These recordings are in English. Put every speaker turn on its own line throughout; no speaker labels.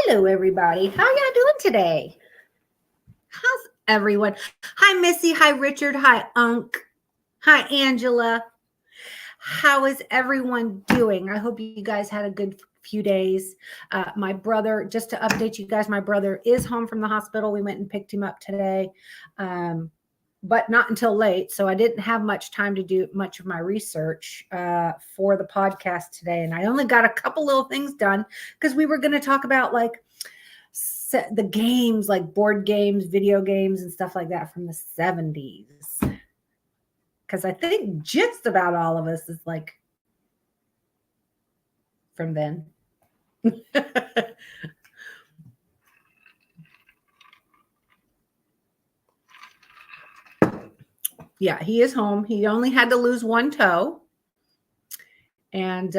Hello, everybody. How y'all doing today? How's everyone? Hi, Missy. Hi, Richard. Hi, Unc. Hi, Angela. How is everyone doing? I hope you guys had a good few days. My brother, just to update you guys, my brother is home from the hospital. We went and picked him up today, but not until late. So I didn't have much time to do much of my research for the podcast today. And I only got a couple little things done because we were going to talk about the games, like board games, video games, and stuff like that from the 70s. Because I think just about all of us is like from then. Yeah, he is home. He only had to lose one toe. And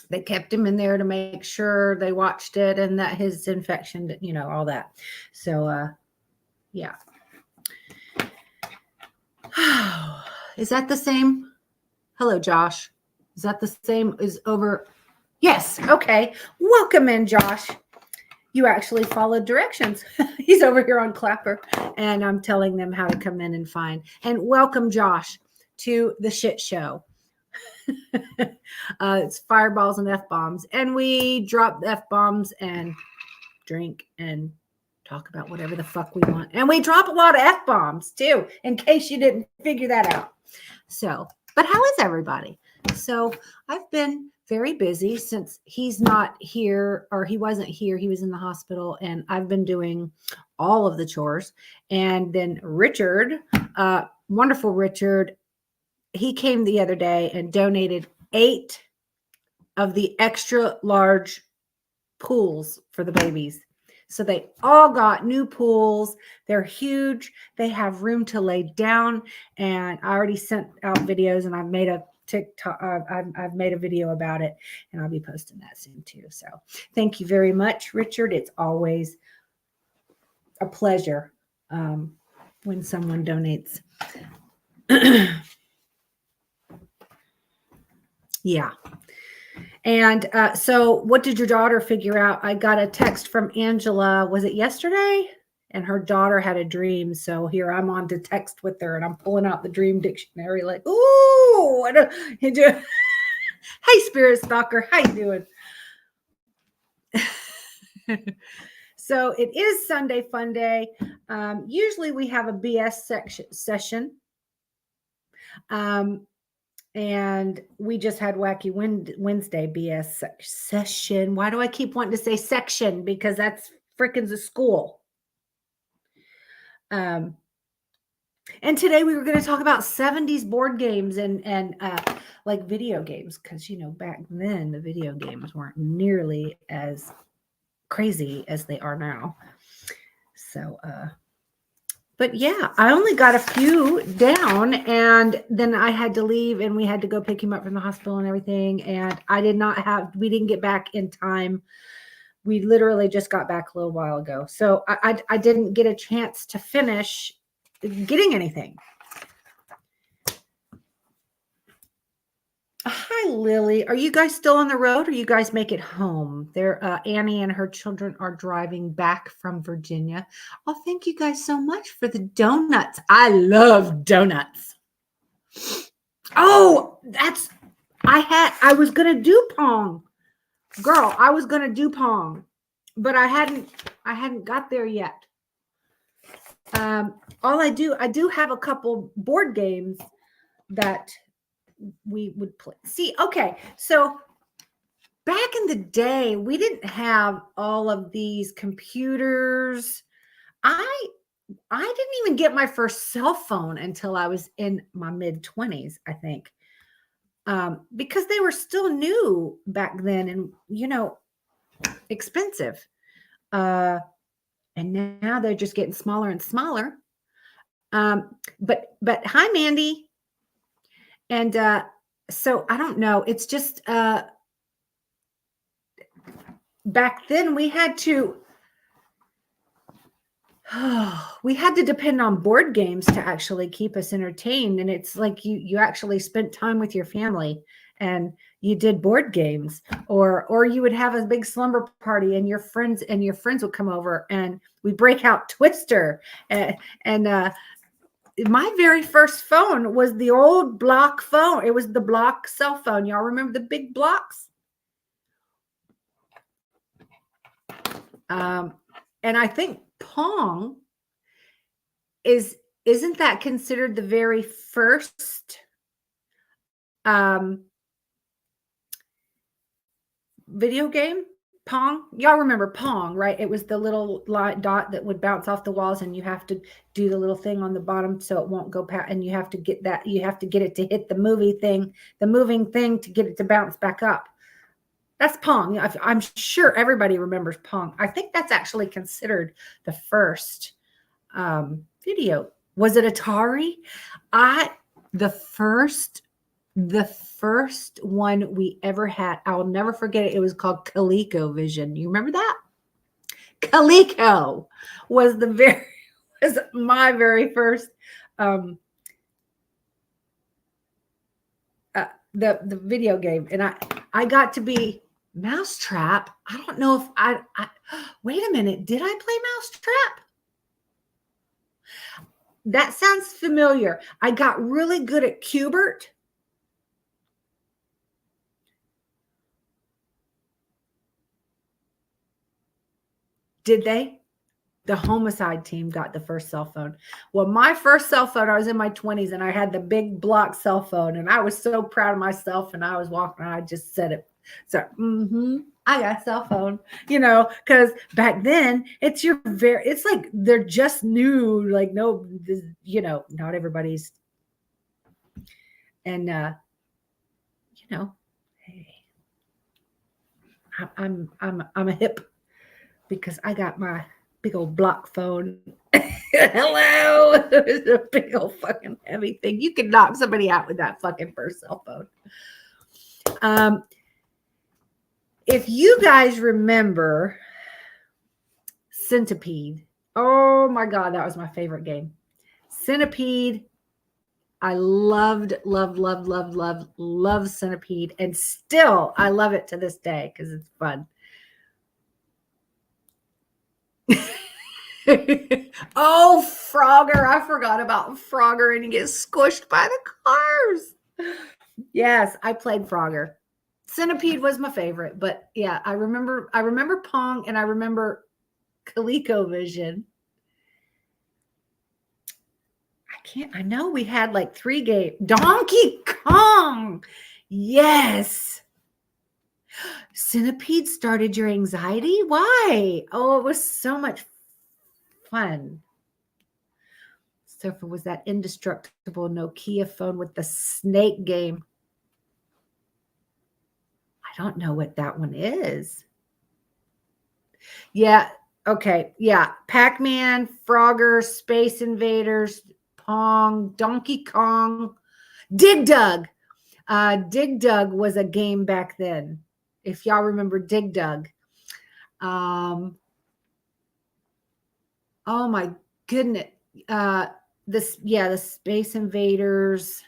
they kept him in there to make sure they watched it and that his infection, all that. So, yeah. Is that the same? Hello, Josh. Is that the same as over? Yes. Okay. Welcome in, Josh. You actually followed directions. He's over here on Clapper, and I'm telling them how to come in and find. And welcome, Josh, to the shit show. It's fireballs and F-bombs. And we drop F-bombs and drink and talk about whatever the fuck we want. And we drop a lot of F-bombs, too, in case you didn't figure that out. So, but how is everybody? So I've been very busy since he's not here, or he wasn't here. He was in the hospital, and I've been doing all of the chores. And then Richard, wonderful Richard, he came the other day and donated 8 of the extra large pools for the babies. So they all got new pools. They're huge. They have room to lay down. And I already sent out videos, and I've made a TikTok. I've made a video about it, and I'll be posting that soon too. So thank you very much, Richard. It's always a pleasure when someone donates. Yeah. And so what did your daughter figure out? I got a text from Angela. Was it yesterday? And her daughter had a dream. So here I'm on to text with her, and I'm pulling out the dream dictionary like, ooh, hey, Spirit Stalker, how you doing? So it is Sunday Funday. Usually we have a BS session. And we just had Wacky Wednesday BS session. Why do I keep wanting to say section? Because that's freaking the school. And today we were going to talk about 70s board games and like video games. Because, back then the video games weren't nearly as crazy as they are now. So, but yeah, I only got a few down, and then I had to leave, and we had to go pick him up from the hospital and everything. And we didn't get back in time. We literally just got back a little while ago. So I didn't get a chance to finish getting anything. Hi, Lily. Are you guys still on the road, or you guys make it home? Annie and her children are driving back from Virginia. Oh, thank you guys so much for the donuts. I love donuts. Oh, I was going to do Pong. Girl, I was going to do Pong, but I hadn't got there yet. I do have a couple board games that we would play. See, okay, so back in the day, we didn't have all of these computers. I didn't even get my first cell phone until I was in my mid-20s, I think, because they were still new back then and, expensive. And now they're just getting smaller and smaller. But hi, Mandy. And so I don't know. It's just back then we had to depend on board games to actually keep us entertained. And it's like you actually spent time with your family and you did board games, or you would have a big slumber party and your friends would come over and we break out Twister. And my very first phone was the old block phone. It was the block cell phone. Y'all remember the big blocks? And I think Pong isn't that considered the very first video game? Pong. Y'all remember Pong, right? It was the little dot that would bounce off the walls, and you have to do the little thing on the bottom so it won't go past, and you have to get it to hit the moving thing to get it to bounce back up. That's Pong. I'm sure everybody remembers Pong. I think that's actually considered the first video. Was it Atari? The first one we ever had, I'll never forget it. It was called ColecoVision. You remember that? Coleco was my very first the video game, and I got to be Mousetrap. I don't know if I wait a minute. Did I play Mousetrap? That sounds familiar. I got really good at Cubert. Did they? The homicide team got the first cell phone. Well, my first cell phone, I was in my 20s and I had the big block cell phone, and I was so proud of myself, and I was walking and I just said it. So, I got a cell phone, because back then it's like they're just new, like, no, not everybody's, and, hey, I'm a hip because I got my big old block phone. Hello. It's a big old fucking heavy thing. You can knock somebody out with that fucking first cell phone. If you guys remember Centipede, oh my God, that was my favorite game. Centipede. I loved Centipede, and still I love it to this day because it's fun. Oh, Frogger. I forgot about Frogger, and he gets squished by the cars. Yes, I played Frogger. Centipede was my favorite, but yeah, I remember Pong, and I remember ColecoVision. I know we had like 3 games. Donkey Kong. Yes. Centipede started your anxiety? Why? Oh, it was so much fun. So it was that indestructible Nokia phone with the snake game. I don't know what that one is. Yeah. Okay. Yeah. Pac-Man, Frogger, Space Invaders, Pong, Donkey Kong, Dig Dug. Dig Dug was a game back then. If y'all remember Dig Dug. Oh my goodness. The Space Invaders.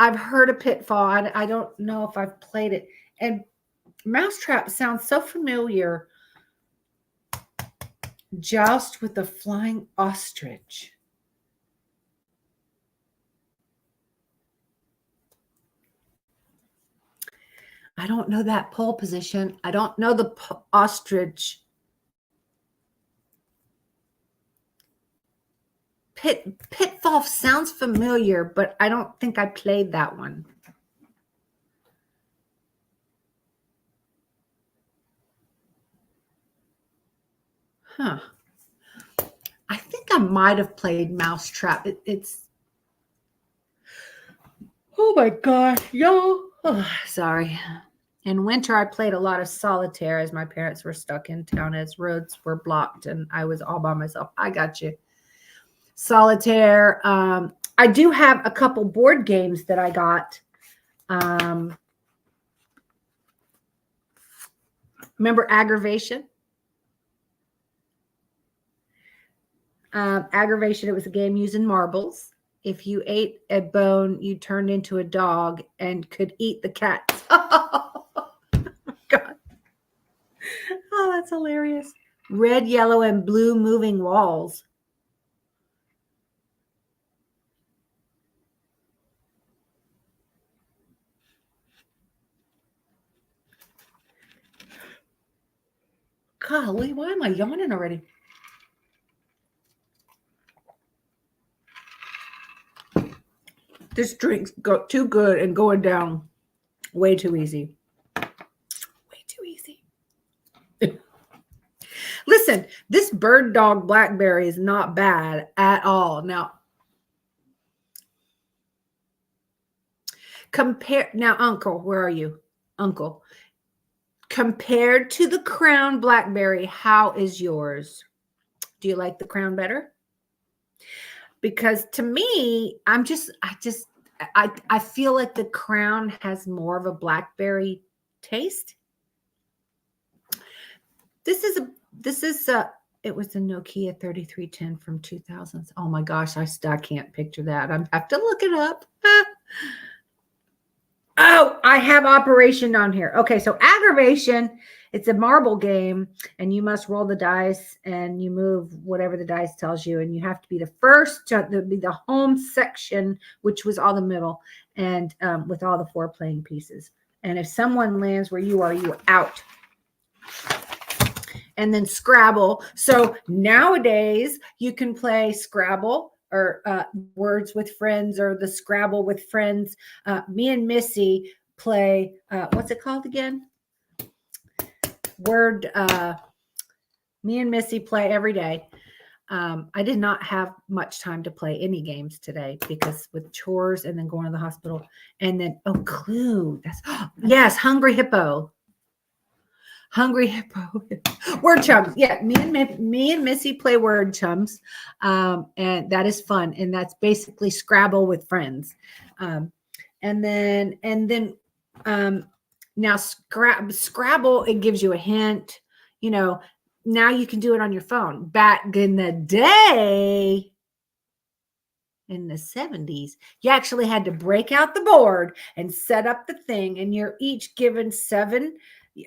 I've heard of Pitfall. I don't know if I've played it. And Mousetrap sounds so familiar. Joust with the Flying Ostrich. I don't know that pole position. I don't know the ostrich. Pitfall sounds familiar, but I don't think I played that one. Huh. I think I might have played Mousetrap. It's oh my gosh, y'all. Oh, sorry. In winter, I played a lot of solitaire as my parents were stuck in town as roads were blocked and I was all by myself. I got you. Solitaire. I do have a couple board games that I got. Remember Aggravation? Aggravation, it was a game using marbles. If you ate a bone, you turned into a dog and could eat the cats. Oh, God. Oh, that's hilarious. Red, yellow, and blue moving walls. Golly, why am I yawning already? This drink's too good and going down way too easy. Way too easy. Listen, this bird dog blackberry is not bad at all. Now, Uncle, where are you? Uncle. Compared to the Crown blackberry, how is yours? Do you like the Crown better? Because to me, I feel like the Crown has more of a blackberry taste. It was a Nokia 3310 from 2000s. Oh my gosh, I can't picture that. I have to look it up. Oh, I have Operation on here. Okay, so Aggravation, it's a marble game, and you must roll the dice, and you move whatever the dice tells you, and you have to be the first to be the home section, which was all the middle, and with all the 4 playing pieces. And if someone lands where you are out. And then Scrabble. So nowadays, you can play Scrabble or Words with Friends or the Scrabble with Friends. Me and Missy play, what's it called again? Me and Missy play every day. I did not have much time to play any games today because with chores and then going to the hospital. And then, Clue. Yes, Hungry Hippo. Hungry Hippo. Word chums. Yeah, me and Missy play word chums. And that is fun. And that's basically Scrabble with friends. And then now Scrabble, it gives you a hint. Now you can do it on your phone. Back in the day, in the 70s, you actually had to break out the board and set up the thing, and you're each given 7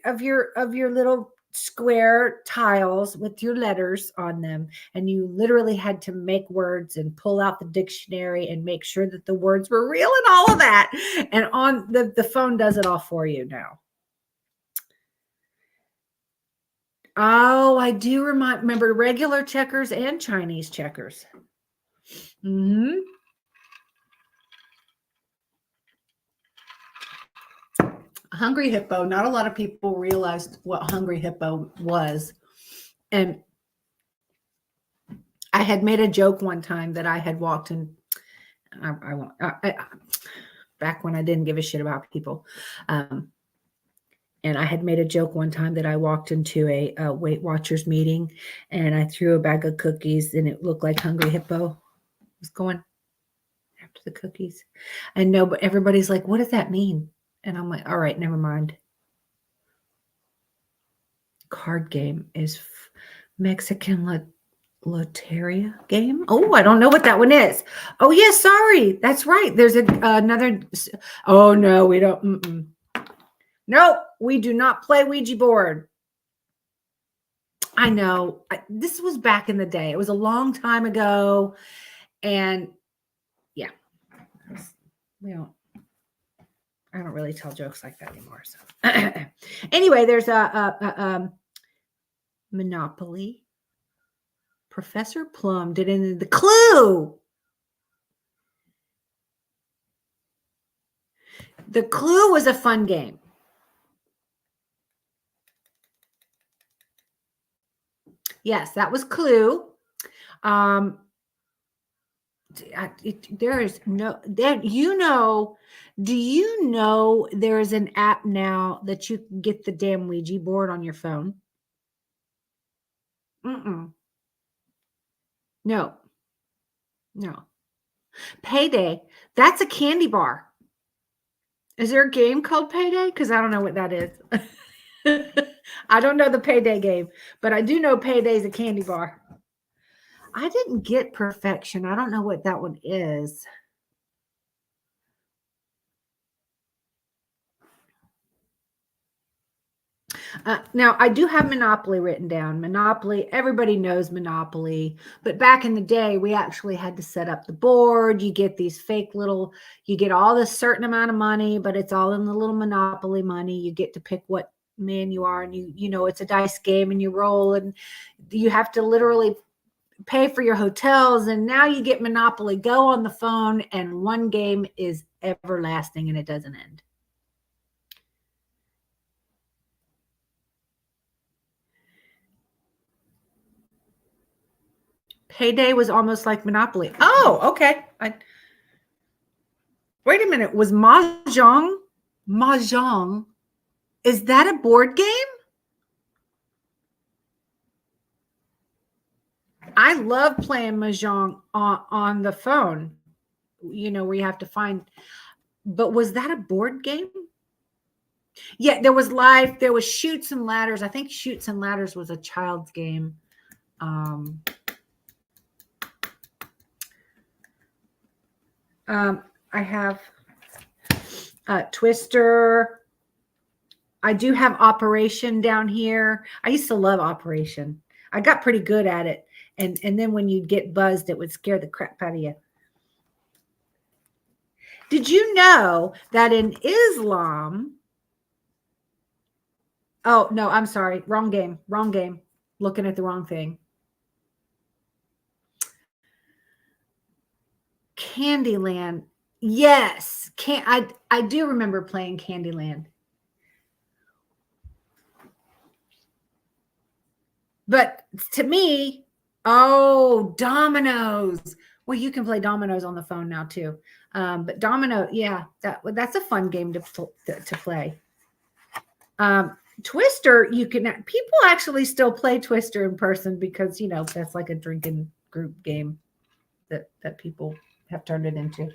of your little square tiles with your letters on them, and you literally had to make words and pull out the dictionary and make sure that the words were real and all of that. And on the phone does it all for you now. Oh, I do remember regular checkers and Chinese checkers. Mm-hmm. Hungry Hippo. Not a lot of people realized what Hungry Hippo was. And I had made a joke one time that I had walked in. Back when I didn't give a shit about people. And I had made a joke one time that I walked into a Weight Watchers meeting and I threw a bag of cookies and it looked like Hungry Hippo was going after the cookies. I know, but everybody's like, what does that mean? And I'm like, all right, never mind. Card game is Mexican Loteria game. Oh, I don't know what that one is. Oh, yeah, sorry. That's right. There's another. Oh, no, we don't. Nope, we do not play Ouija board. I know. This was back in the day. It was a long time ago. And yeah, I don't really tell jokes like that anymore. So anyway, there's a Monopoly. Professor Plum did in the Clue. The Clue was a fun game. Yes, that was Clue. There is no that do you know there is an app now that you can get the damn Ouija board on your phone? No. Payday. That's a candy bar. Is there a game called Payday? Because I don't know what that is. I don't know the Payday game, but I do know Payday is a candy bar. I didn't get perfection. I don't know what that one is. Now, I do have Monopoly written down. Monopoly, everybody knows Monopoly. But back in the day, we actually had to set up the board. You get these fake little, you get all this certain amount of money, but it's all in the little Monopoly money. You get to pick what man you are, and you know, it's a dice game and you roll, and you have to literally pay for your hotels. And now you get Monopoly Go on the phone, and one game is everlasting and it doesn't end. Payday was almost like Monopoly. Oh, okay. Wait a minute. Was Mahjong? Mahjong. Is that a board game? I love playing Mahjong on the phone. You know, where you have to find. But was that a board game? Yeah, there was live. There was Shoots and Ladders. I think Shoots and Ladders was a child's game. I have Twister. I do have Operation down here. I used to love Operation. I got pretty good at it. And then when you'd get buzzed, it would scare the crap out of you. Did you know that in Islam? Oh, no, I'm sorry. Wrong game. Wrong game. Looking at the wrong thing. Candyland. Yes. I do remember playing Candyland. But to me, oh, dominoes. Well, you can play dominoes on the phone now too. But domino, yeah, that's a fun game to play. Twister, you can. People actually still play Twister in person because you know that's like a drinking group game that people have turned it into.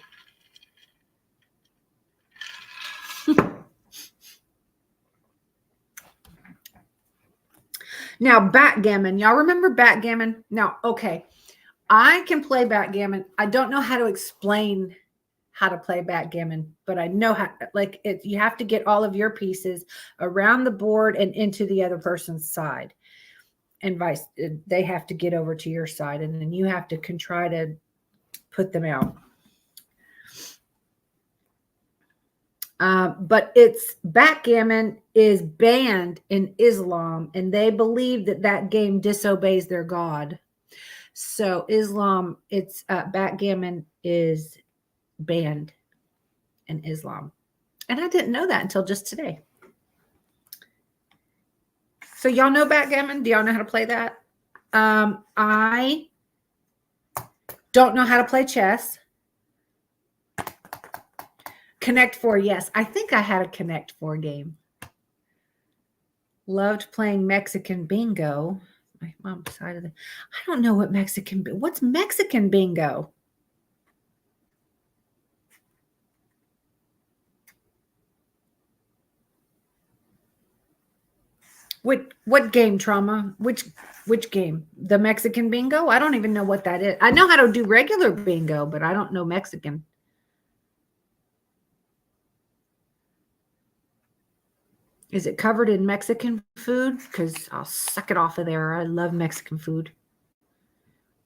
Now, backgammon. Y'all remember backgammon? Now, okay. I can play backgammon. I don't know how to explain how to play backgammon, but I know how, like it, you have to get all of your pieces around the board and into the other person's side, and they have to get over to your side, and then you have to try to put them out. But it's backgammon is banned in Islam, and they believe that game disobeys their God. So Islam, it's backgammon is banned in Islam. And I didn't know that until just today. So y'all know backgammon? Do y'all know how to play that? I don't know how to play chess. Connect Four, yes. I think I had a Connect Four game. Loved playing Mexican bingo. My mom decided that. I don't know what's Mexican bingo? What game, Trauma? Which game? The Mexican bingo? I don't even know what that is. I know how to do regular bingo, but I don't know Mexican. Is it covered in Mexican food? Because I'll suck it off of there. I love Mexican food.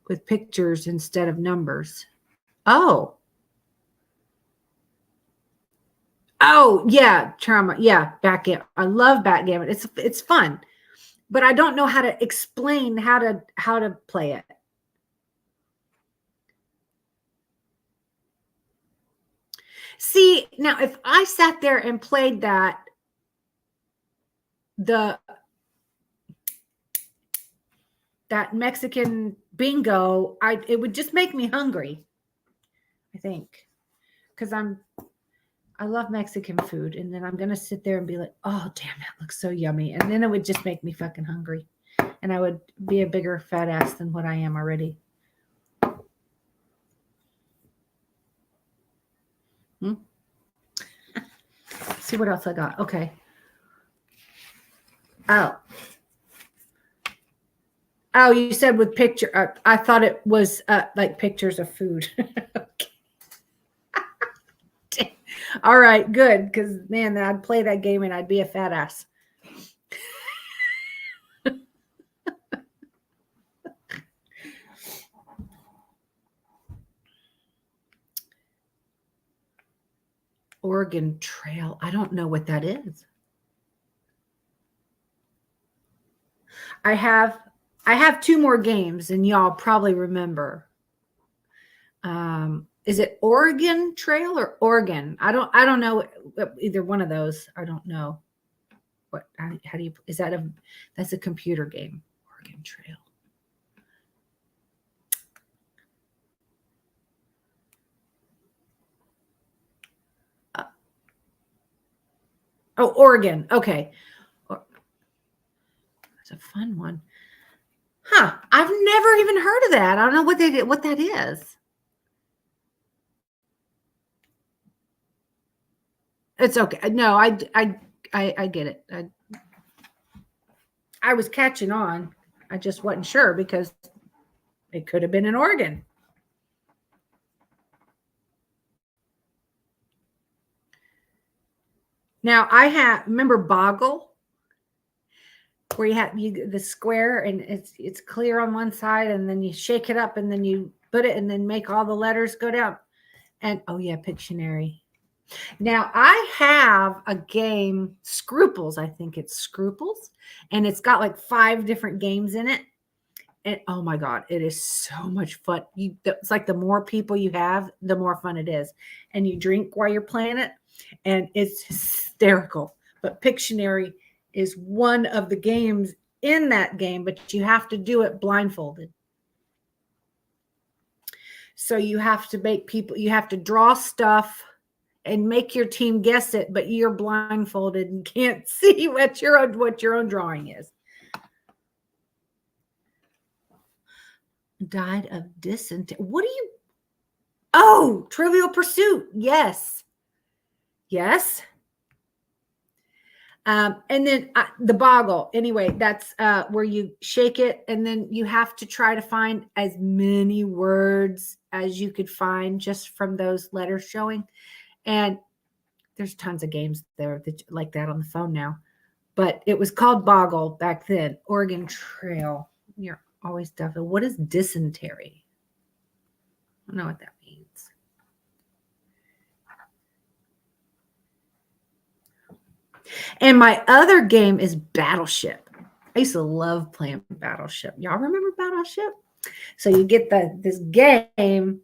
With pictures instead of numbers. Oh. Oh, yeah, Trauma. Yeah, backgammon. I love backgammon. It's fun. But I don't know how to explain how to play it. See, now if I sat there and played that Mexican bingo, it would just make me hungry, I think. Because I love Mexican food, and then I'm gonna sit there and be like, oh damn, that looks so yummy. And then it would just make me fucking hungry. And I would be a bigger fat ass than what I am already. See what else I got. Okay. Oh. Oh, you said with picture. I thought it was like pictures of food. Okay. All right, good. Because man, I'd play that game and I'd be a fat ass. Oregon Trail. I don't know what that is. I have two more games, and y'all probably remember. Is it Oregon Trail or Oregon? I don't know either one of those. I don't know what. How do you? Is that that's a computer game? Oregon Trail. Oh, Oregon. Okay. It's a fun one. Huh. I've never even heard of that. I don't know what that is. It's okay. No, I get it. I was catching on. I just wasn't sure because it could have been in Oregon. Now remember Boggle, where you have the square and it's clear on one side, and then you shake it up and then you put it and then make all the letters go down. And oh yeah, Pictionary. Now I have a game, Scruples. I think it's Scruples, and it's got like 5 different games in it. And oh my God, it is so much fun. It's like the more people you have, the more fun it is. And you drink while you're playing it, and it's hysterical. But Pictionary is one of the games in that game, but you have to do it blindfolded. So you have to draw stuff and make your team guess it, but you're blindfolded and can't see what your own drawing is. Died of dysentery. What do you? Oh, Trivial Pursuit. Yes. And then the Boggle. Anyway, that's where you shake it, and then you have to try to find as many words as you could find just from those letters showing. And there's tons of games there like that on the phone now. But it was called Boggle back then. Oregon Trail. You're always definitely. What is dysentery? I don't know what that means. And my other game is Battleship. I used to love playing Battleship. Y'all remember Battleship? So you get this game.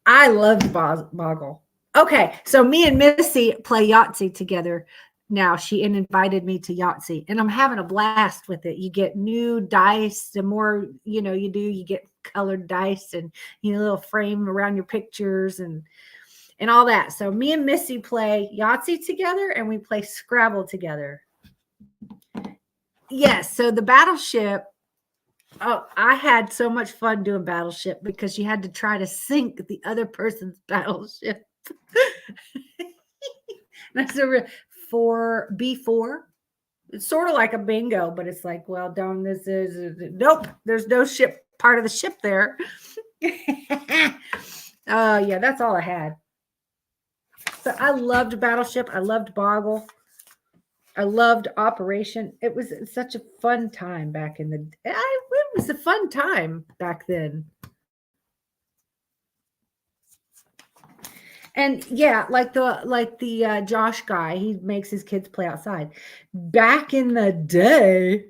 I loved Boggle. Okay, so me and Missy play Yahtzee together. Now she invited me to Yahtzee, and I'm having a blast with it. You get new dice. The more you do, you get colored dice and a little frame around your pictures and all that. So me and Missy play Yahtzee together, and we play Scrabble together. Yes. So the Battleship. Oh, I had so much fun doing Battleship because you had to try to sink the other person's battleship. That's a B4. It's sort of like a bingo, but it's like, well, don't. This is nope. There's no ship part of the ship there. Yeah, that's all I had. So I loved Battleship. I loved Boggle. I loved Operation. It was such a fun time back in the. It was a fun time back then. And yeah, like the Josh guy, he makes his kids play outside. Back in the day,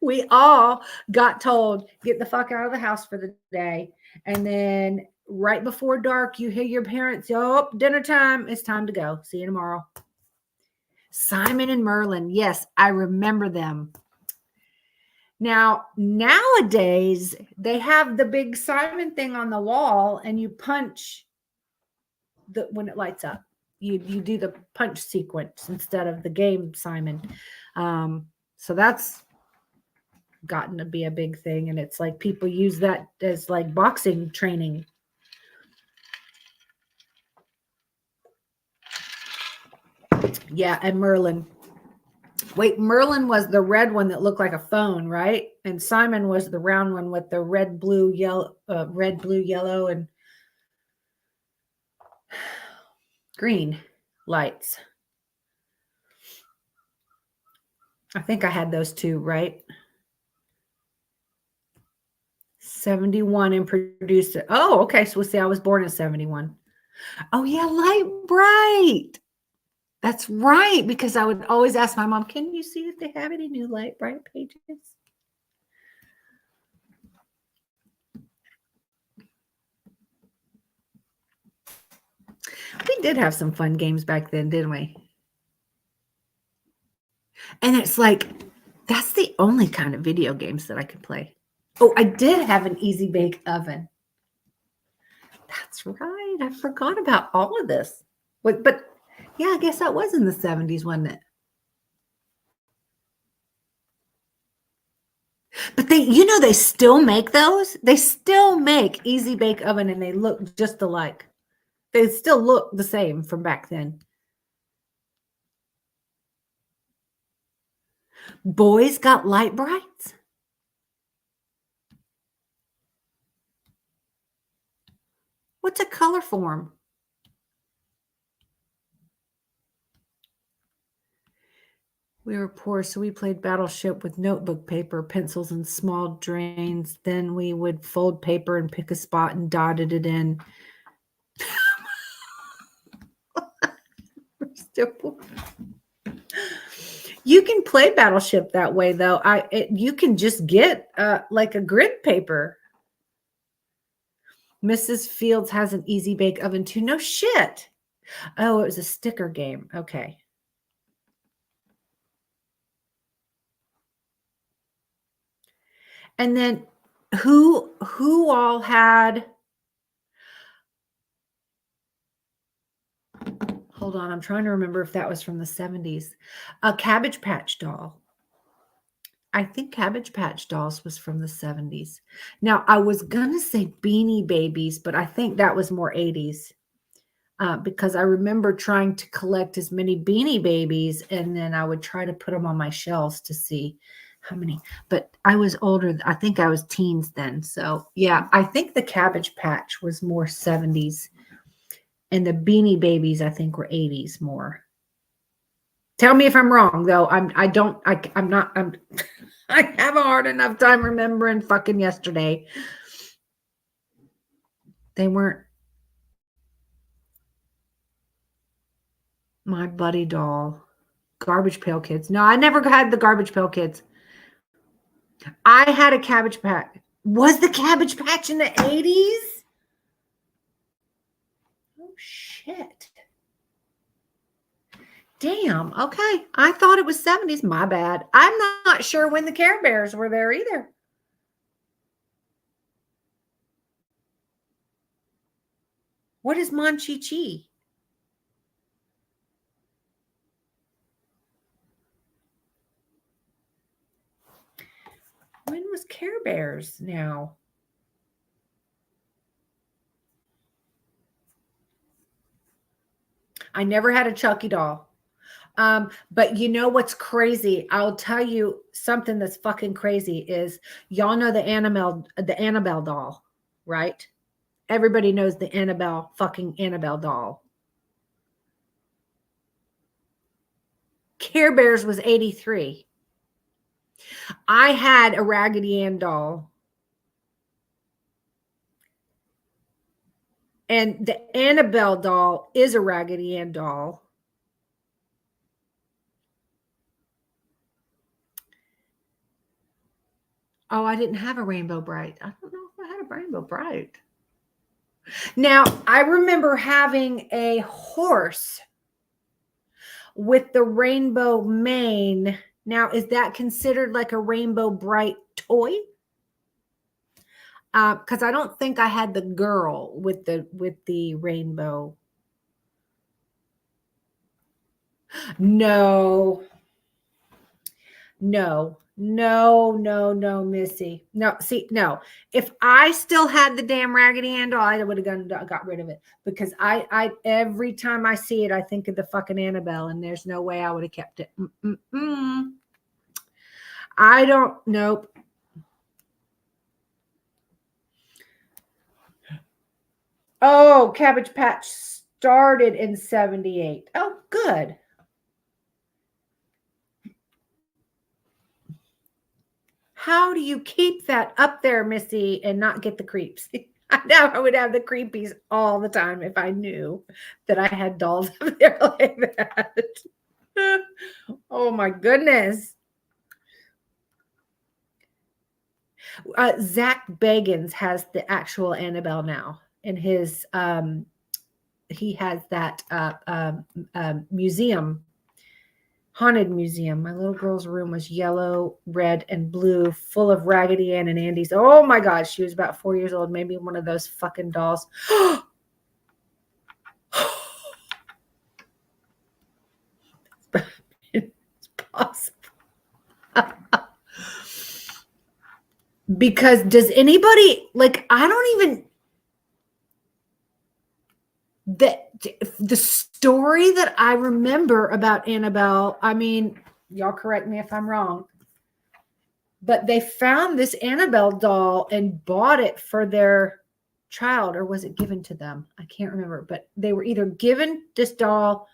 we all got told, get the fuck out of the house for the day. And then right before dark, you hear your parents, oh, dinner time. It's time to go. See you tomorrow. Simon and Merlin. Yes, I remember them. Now, nowadays, they have the big Simon thing on the wall, and you punch when it lights up. You do the punch sequence instead of the game Simon. So that's gotten to be a big thing, and it's like people use that as like boxing training. Yeah, and Merlin. Wait, Merlin was the red one that looked like a phone, right? And Simon was the round one with the red, blue, yellow, and green lights. I think I had those two, right? 71 and produced it. Oh, okay. So we'll see. I was born in 71. Oh, yeah. Light bright. That's right. Because I would always ask my mom, can you see if they have any new light bright pages? We did have some fun games back then, didn't we? And it's like, that's the only kind of video games that I could play. Oh, I did have an easy bake oven. That's right. I forgot about all of this. But yeah, I guess that was in the 70s, wasn't it? But they still make those. They still make easy bake oven and they look just alike. They still look the same from back then. Boys got light brights. What's a color form? We were poor, so we played Battleship with notebook paper, pencils, and small drains. Then we would fold paper and pick a spot and dotted it in. You can play Battleship that way, though. You can just get like a grid paper. Mrs. Fields has an easy bake oven too. No shit. Oh, it was a sticker game. Okay. And then who all had, hold on, I'm trying to remember if that was from the 70s. A Cabbage Patch doll. I think Cabbage Patch Dolls was from the 70s. Now, I was going to say Beanie Babies, but I think that was more 80s. Because I remember trying to collect as many Beanie Babies, and then I would try to put them on my shelves to see how many. But I was older. I think I was teens then. So, yeah, I think the Cabbage Patch was more 70s. And the Beanie Babies, I think, were 80s more. Tell me if I'm wrong, though. I have a hard enough time remembering fucking yesterday. They weren't My Buddy Doll. Garbage Pail Kids. No, I never had the Garbage Pail Kids. I had a Cabbage Patch. Was the Cabbage Patch in the 80s? Oh, shit. Damn. Okay. I thought it was 70s. My bad. I'm not sure when the Care Bears were there either. What is Mon-Chi-Chi? When was Care Bears now? I never had a Chucky doll. But you know what's crazy? I'll tell you something that's fucking crazy is y'all know the Annabelle doll, right? Everybody knows the fucking Annabelle doll. Care Bears was 83. I had a Raggedy Ann doll. And the Annabelle doll is a Raggedy Ann doll. Oh, I didn't have a Rainbow Bright. I don't know if I had a Rainbow Bright. Now, I remember having a horse with the rainbow mane. Now, is that considered like a Rainbow Bright toy? Because I don't think I had the girl with the rainbow. No, No, Missy. No, see, no. If I still had the damn Raggedy Ann doll, I would have got rid of it because I every time I see it, I think of the fucking Annabelle, and there's no way I would have kept it. I don't. Nope. Oh, Cabbage Patch started in 78. Oh, good. How do you keep that up there, Missy, and not get the creeps? I know I would have the creepies all the time if I knew that I had dolls up there like that. Oh my goodness. Zach Bagans has the actual Annabelle now in his he has that museum, haunted museum. My little girl's room was yellow, red, and blue, full of Raggedy Ann and Andy's. Oh my God, she was about 4 years old. Maybe one of those fucking dolls. It's possible. Because does anybody like? I don't even. The story that I remember about Annabelle, I mean, y'all correct me if I'm wrong, but they found this Annabelle doll and bought it for their child, or was it given to them? I can't remember, but they were either given this doll.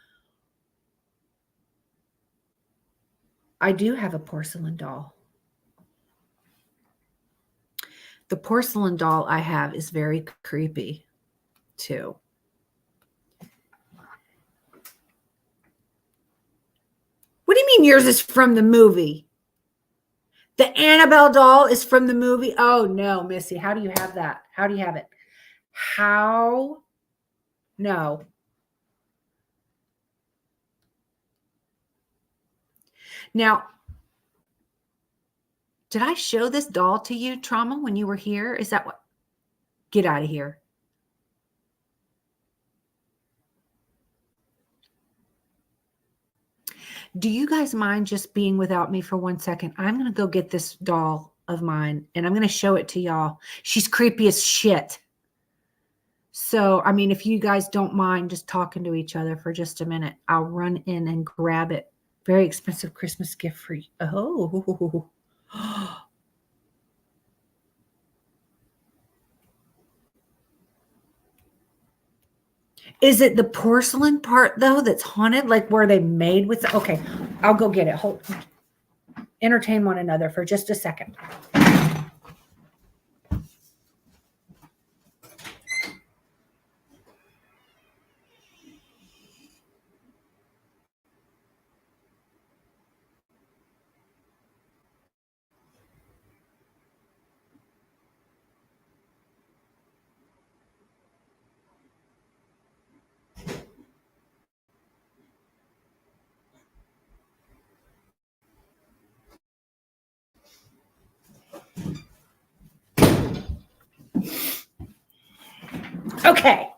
I do have a porcelain doll. The porcelain doll I have is very creepy too. What do you mean yours is from the movie? The Annabelle doll is from the movie? Oh, no, Missy. How do you have that? How do you have it? How? No. Now, did I show this doll to you, Trauma, when you were here? Is that what? Get out of here. Do you guys mind just being without me for 1 second? I'm going to go get this doll of mine, and I'm going to show it to y'all. She's creepy as shit. So, I mean, if you guys don't mind just talking to each other for just a minute, I'll run in and grab it. Very expensive Christmas gift for you. Oh. Is it the porcelain part, though, that's haunted? Like where they made with the, okay, I'll go get it. Hold, entertain one another for just a second. Okay.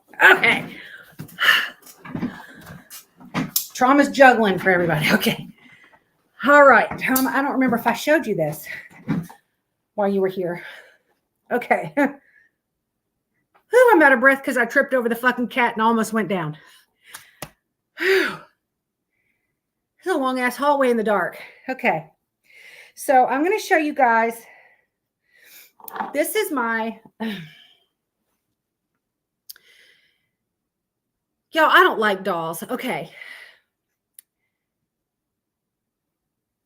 Trauma's juggling for everybody. Okay. All right. I don't remember if I showed you this while you were here. Okay. I'm out of breath because I tripped over the fucking cat and almost went down. It's a long ass hallway in the dark. Okay. So I'm going to show you guys. This is my. Y'all, I don't like dolls. Okay.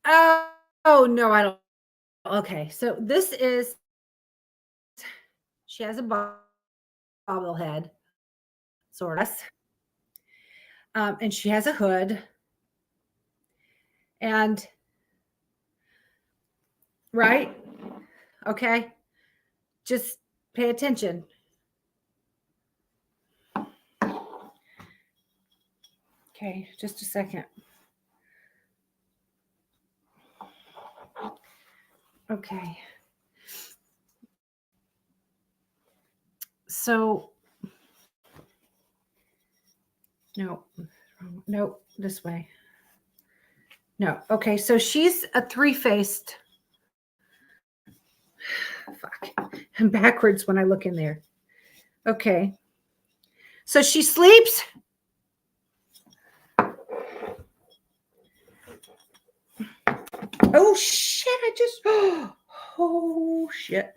Oh, no, I don't. Okay. So this is. She has a bobblehead, sort of. And she has a hood. And. Right? Okay. Just pay attention. Okay, just a second. Okay. So, no, this way. No. Okay, so she's a three-faced Fuck. I'm backwards when I look in there. Okay. So she sleeps. Oh shit, I just oh shit.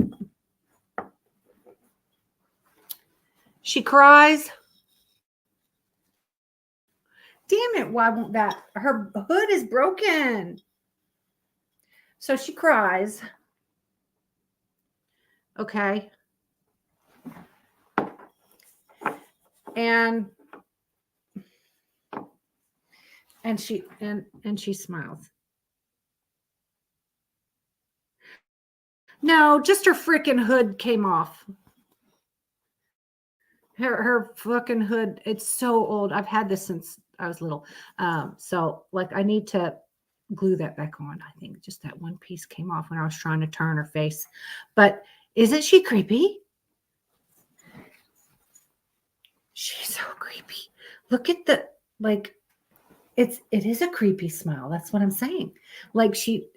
She cries. Damn it, why won't that? Her hood is broken. So she cries. Okay. And she smiles. No, just her freaking hood came off. Her fucking hood. It's so old. I've had this since I was little. So like I need to glue that back on. I think just that one piece came off when I was trying to turn her face. But isn't she creepy? She's so creepy. Look at the like it is a creepy smile. That's what I'm saying. Like she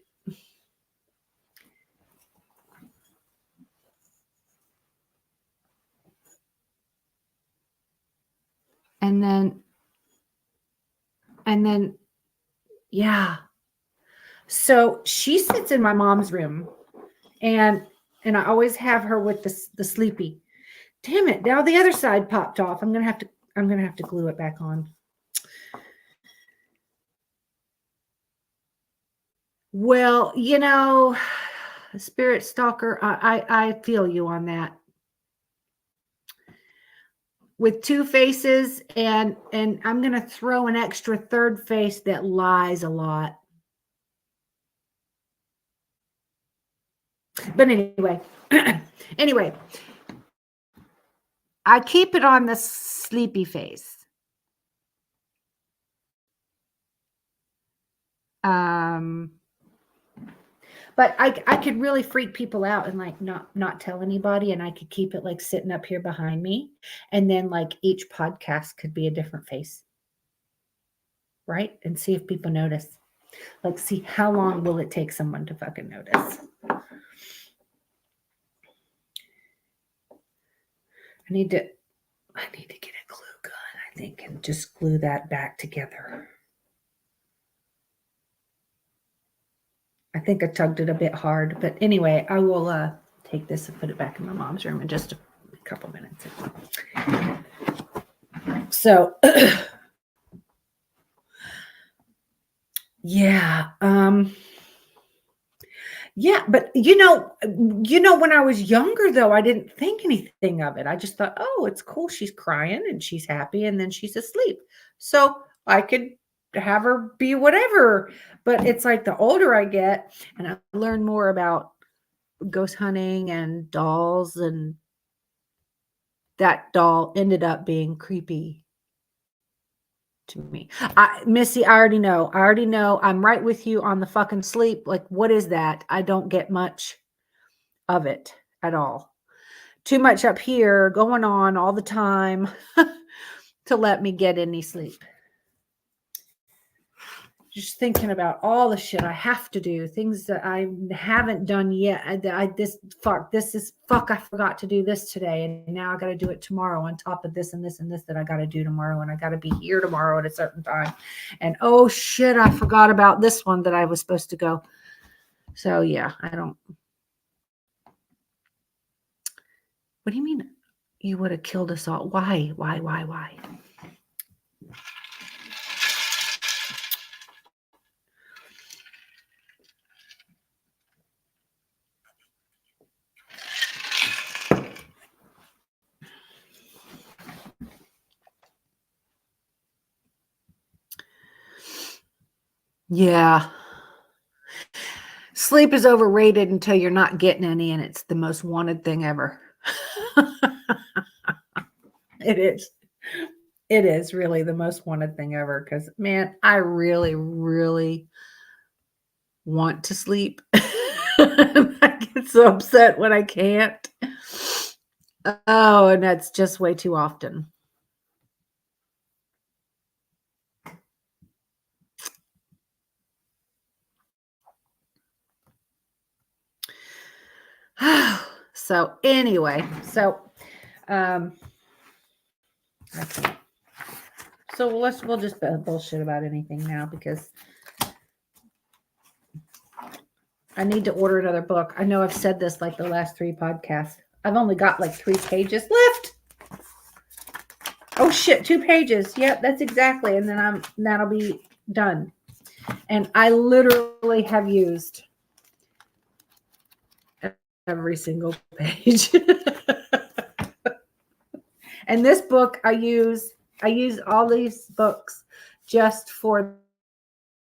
and then yeah. So she sits in my mom's room and I always have her with the sleepy. Damn it. Now the other side popped off. I'm gonna have to glue it back on. Well, Spirit Stalker, I feel you on that. With two faces, and I'm gonna throw an extra third face that lies a lot. But anyway, anyway, I keep it on the sleepy face. But I could really freak people out and like not tell anybody, and I could keep it like sitting up here behind me, and then like each podcast could be a different face, right? And see if people notice. Like, see how long will it take someone to fucking notice? I need to get a glue gun, I think, and just glue that back together. I think I tugged it a bit hard, but anyway, I will take this and put it back in my mom's room in just a couple minutes. So, yeah, yeah, but when I was younger, though, I didn't think anything of it. I just thought, oh, it's cool. She's crying and she's happy, and then she's asleep. So I could have her be whatever. But it's like the older I get and I learn more about ghost hunting and dolls, and that doll ended up being creepy to me. Missy, I already know. I'm right with you on the fucking sleep. Like, what is that? I don't get much of it at all. Too much up here going on all the time to let me get any sleep. Just thinking about all the shit I have to do, things that I haven't done yet. I forgot to do this today, and now I got to do it tomorrow on top of this and this and this that I got to do tomorrow, and I got to be here tomorrow at a certain time. And oh shit, I forgot about this one that I was supposed to go. So yeah, I don't. What do you mean you would have killed us all? Why? Yeah. Sleep is overrated until you're not getting any, and it's the most wanted thing ever. It is. It is really the most wanted thing ever because, man, I really, really want to sleep. I get so upset when I can't. Oh, and that's just way too often. So anyway, I can't. So we'll just bullshit about anything now because I need to order another book. I know I've said this like the last 3 podcasts. I've only got like 3 pages left. Oh shit, 2 pages. Yep, that's exactly. And then that'll be done. And I literally have used every single page. And this book I use all these books just for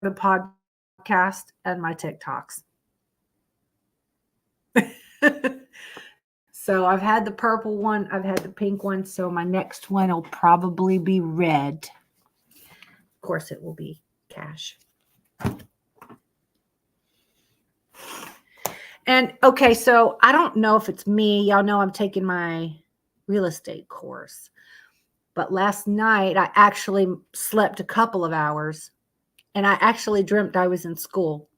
the podcast and my TikToks. So I've had the purple one, I've had the pink one, so my next one will probably be red. Of course, it will be cash. And okay, so I don't know if it's me. Y'all know I'm taking my real estate course. But last night I actually slept a couple of hours and I actually dreamt I was in school.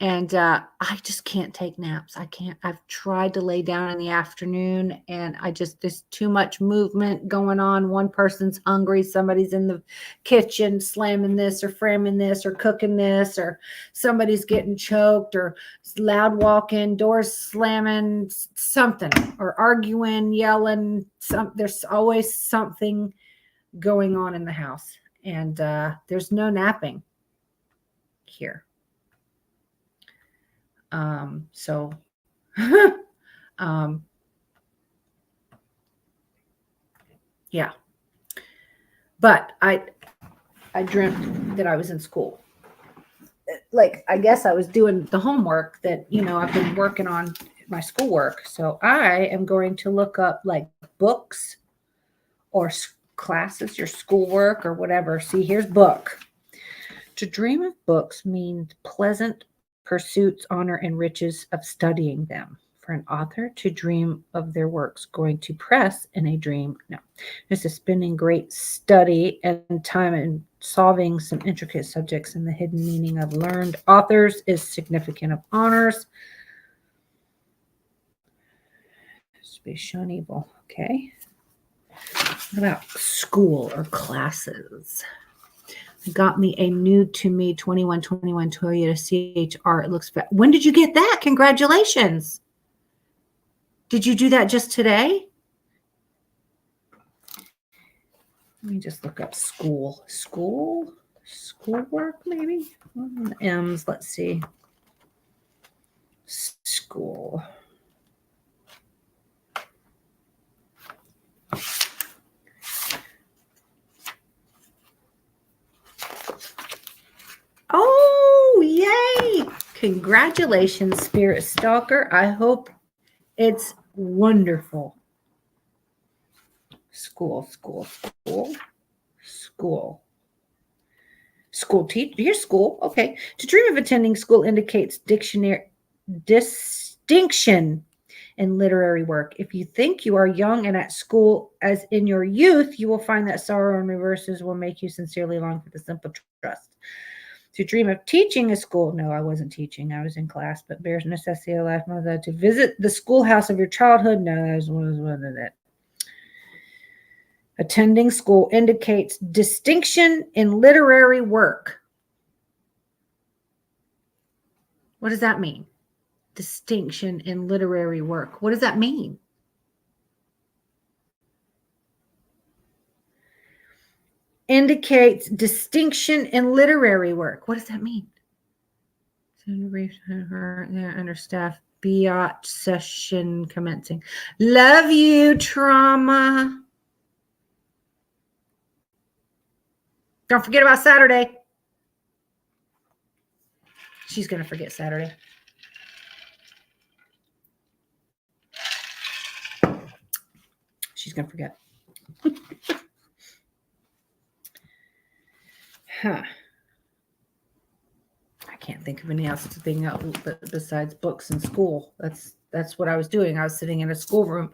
And I just can't take naps. I can't. I've tried to lay down in the afternoon and there's too much movement going on. One person's hungry. Somebody's in the kitchen slamming this or framing this or cooking this, or somebody's getting choked or loud walking, doors slamming, something, or arguing, yelling. There's always something going on in the house. And there's no napping here. So, yeah, but I dreamt that I was in school. Like, I guess I was doing the homework that, I've been working on my schoolwork. So I am going to look up like books or classes, your schoolwork or whatever. See, here's book. To dream of books means pleasant pursuits, honor, and riches of studying them. For an author to dream of their works going to press in a dream, no. This is spending great study and time in solving some intricate subjects, and the hidden meaning of learned authors is significant of honors. Be shun evil. Okay. What about school or classes? Got me a new to me 2121 Toyota CHR. It looks fat. When did you get that? Congratulations. Did you do that just today? Let me just look up schoolwork maybe. M's, let's see. School. Oh, yay! Congratulations, Spirit Stalker. I hope it's wonderful. School teach. Here's school. Okay. To dream of attending school indicates distinction in literary work. If you think you are young and at school as in your youth, you will find that sorrow and reverses will make you sincerely long for the simple trust. To dream of teaching a school. No, I wasn't teaching. I was in class, but bears necessity of life. To visit the schoolhouse of your childhood. No, that wasn't it. Attending school indicates distinction in literary work. What does that mean? Distinction in literary work. What does that mean? Indicates distinction in literary work. What does that mean? Understaffed. Biatch session commencing. Love you, trauma. Don't forget about Saturday. She's going to forget Saturday. She's going to forget. Huh. I can't think of any else thing besides books and school. That's what I was doing. I was sitting in a schoolroom.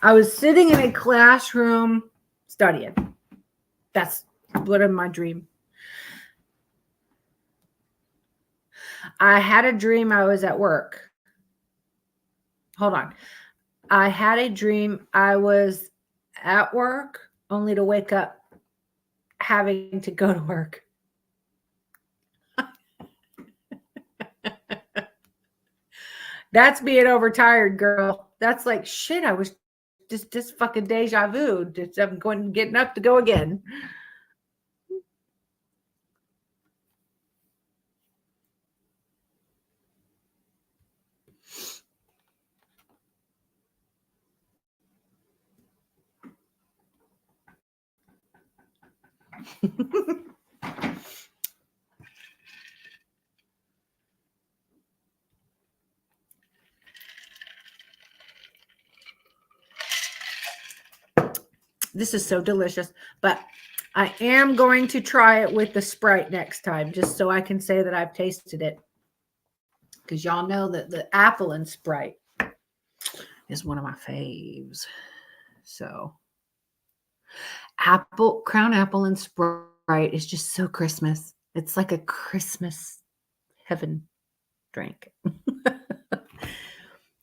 I was sitting in a classroom studying. That's what in my dream. I had a dream I was at work. Hold on. I had a dream I was at work only to wake up having to go to work. That's being overtired, girl. That's like shit. I was just fucking deja vu. I'm getting up to go again. This is so delicious, but I am going to try it with the Sprite next time, just so I can say that I've tasted it. Because y'all know that the apple and Sprite is one of my faves. So crown apple and Sprite is just so Christmas. It's like a Christmas heaven drink.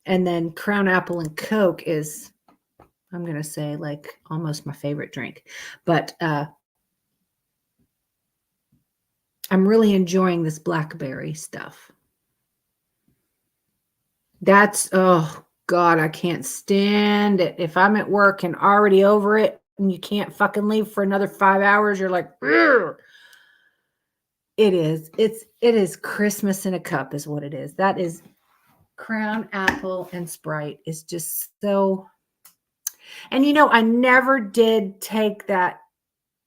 And then crown apple and Coke is, I'm going to say, like almost my favorite drink. But I'm really enjoying this blackberry stuff. That's, oh God, I can't stand it. If I'm at work and already over it and you can't fucking leave for another 5 hours, you're like, ugh. It is Christmas in a cup is what it is. That is crown apple and Sprite is just so. And I never did take that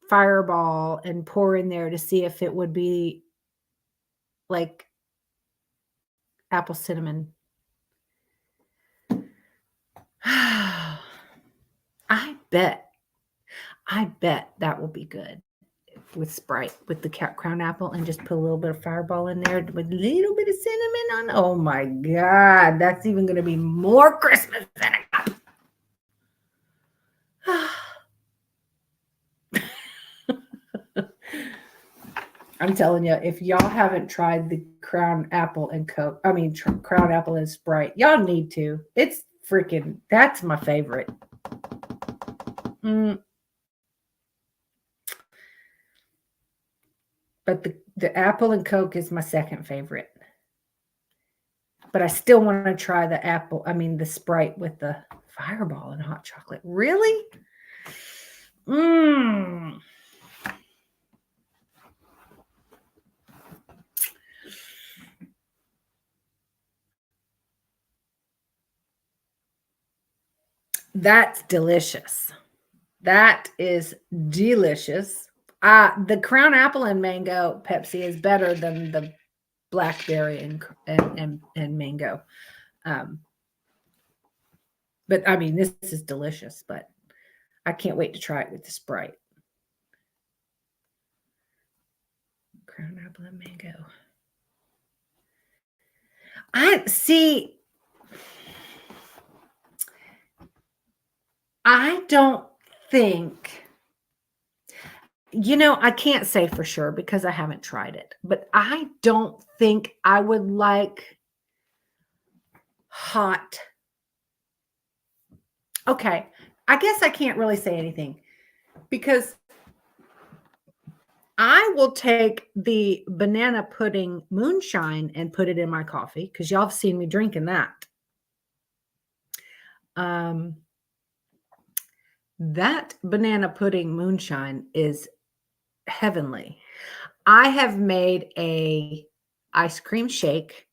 Fireball and pour in there to see if it would be like apple cinnamon. I bet that will be good with Sprite, with the crown apple, and just put a little bit of Fireball in there with a little bit of cinnamon on. Oh my God, that's even going to be more Christmas than a cup. I'm telling you, if y'all haven't tried the crown apple and Coke, crown apple and Sprite, y'all need to. It's freaking, that's my favorite. But the apple and Coke is my second favorite. But I still want to try the Sprite with the Fireball and hot chocolate. Really? That's delicious. That is delicious. The crown apple and mango Pepsi is better than the blackberry and mango. But I mean, this is delicious, but I can't wait to try it with the Sprite. Crown apple and mango. I don't think, I can't say for sure because I haven't tried it, but I don't think I would like hot. Okay. I guess I can't really say anything because I will take the banana pudding moonshine and put it in my coffee because y'all have seen me drinking that. That banana pudding moonshine is heavenly. I have made a ice cream shake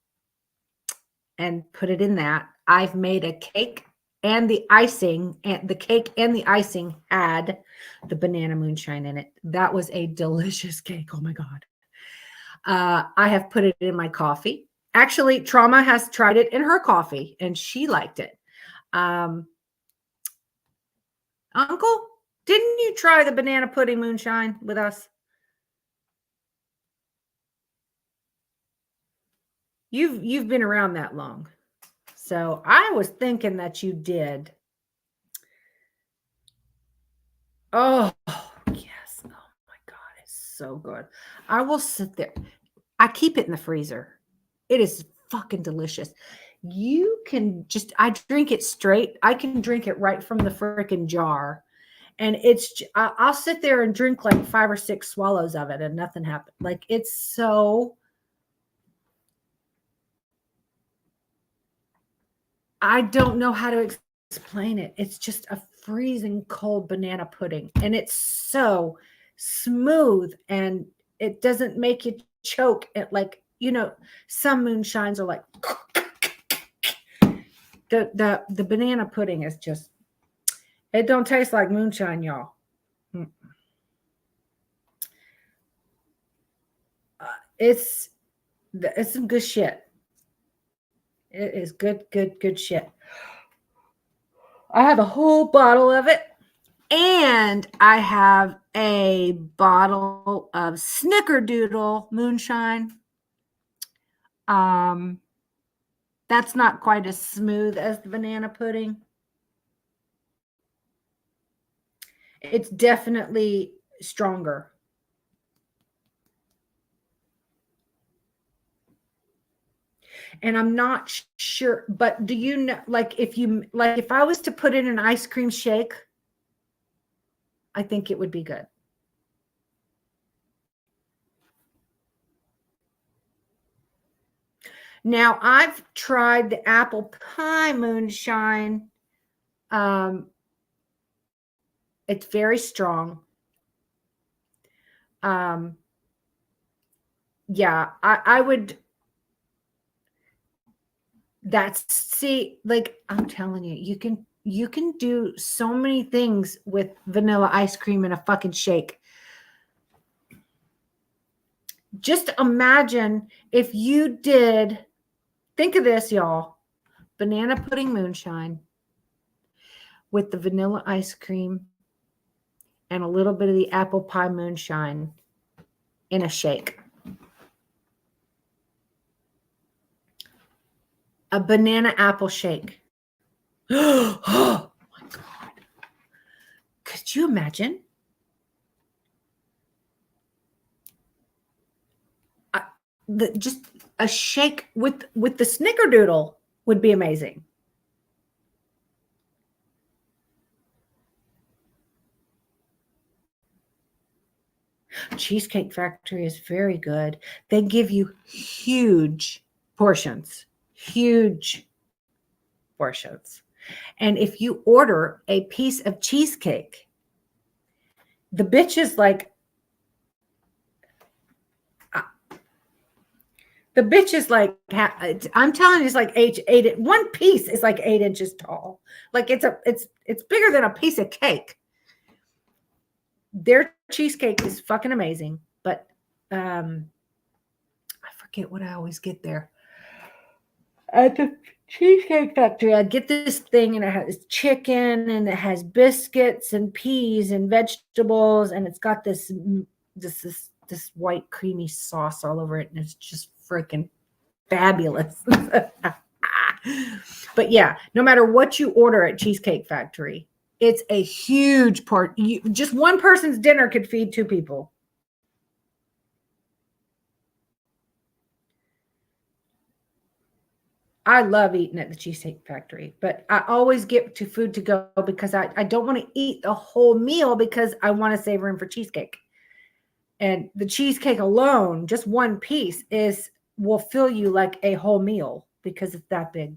and put it in that. I've made a cake and the icing, and the cake and the icing had the banana moonshine in it. That was a delicious cake. Oh my God. I have put it in my coffee. Actually, Trauma has tried it in her coffee and she liked it. Uncle, didn't you try the banana pudding moonshine with us? You've been around that long. So I was thinking that you did. Oh, yes. Oh my God. It's so good. I will sit there. I keep it in the freezer It is fucking delicious. You can just, I drink it straight. I can drink it right from the freaking jar. And I'll sit there and drink like 5 or 6 swallows of it and nothing happened. Like, it's so, I don't know how to explain it. It's just a freezing cold banana pudding. And it's so smooth and it doesn't make you choke at, like, some moonshines are like, the banana pudding is just, it don't taste like moonshine, y'all. It's some good shit. It is good shit. I have a whole bottle of it, and I have a bottle of Snickerdoodle moonshine. That's not quite as smooth as the banana pudding. It's definitely stronger. And I'm not sure, but do you know, like, if I was to put in an ice cream shake, I think it would be good. Now, I've tried the apple pie moonshine. It's very strong. Yeah, I would. Like, I'm telling you, you can do so many things with vanilla ice cream in a fucking shake. Just imagine if you did, think of this, y'all, banana pudding moonshine with the vanilla ice cream and a little bit of the apple pie moonshine in a shake. A banana apple shake. Oh my God. Could you imagine? Just a shake with the Snickerdoodle would be amazing. Cheesecake Factory is very good. They give you huge portions. And if you order a piece of cheesecake, the bitch is like, I'm telling you, it's like eight. One piece is like 8 inches tall. Like, it's bigger than a piece of cake. Their cheesecake is fucking amazing, but I forget what I always get there. At the Cheesecake Factory, I get this thing, and it has chicken, and it has biscuits and peas and vegetables, and it's got this white creamy sauce all over it, and it's just freaking fabulous. But yeah, no matter what you order at Cheesecake Factory, it's a huge part. Just one person's dinner could feed 2 people. I love eating at the Cheesecake Factory, but I always get to food to go because I don't want to eat the whole meal because I want to save room for cheesecake. And the cheesecake alone, just one piece, will fill you like a whole meal because it's that big.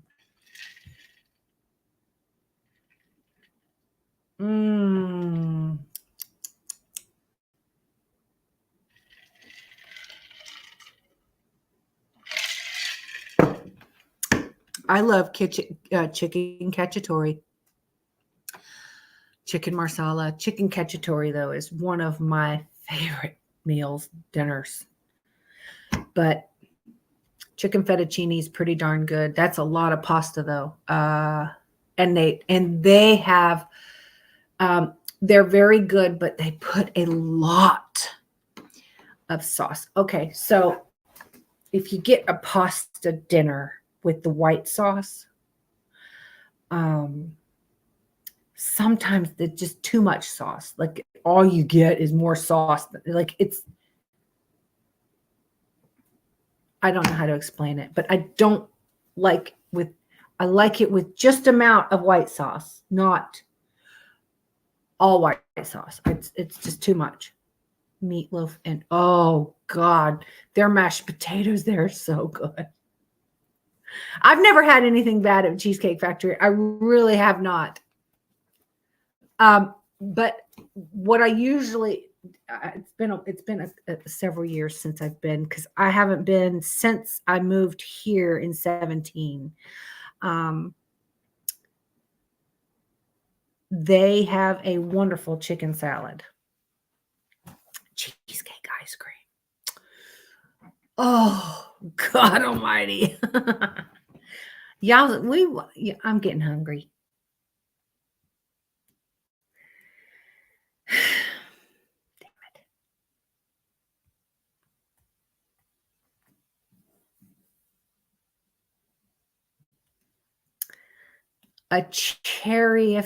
I love chicken cacciatore. Chicken marsala. Chicken cacciatore, though, is one of my favorite dinners. But chicken fettuccine is pretty darn good. That's a lot of pasta, though. And they have, they're very good, but they put a lot of sauce. Okay, so if you get a pasta dinner with the white sauce, sometimes it's just too much sauce. Like, all you get is more sauce. Like, I don't know how to explain it, but I don't like I like it with just amount of white sauce, not all white sauce. It's just too much. Meatloaf and oh God, their mashed potatoes, they're so good. I've never had anything bad at Cheesecake Factory. I really have not. But what I usually it's been several years since I've been, because I haven't been since I moved here in 17. They have a wonderful chicken salad, cheesecake ice cream. Oh God Almighty! Y'all, I'm getting hungry. A cherry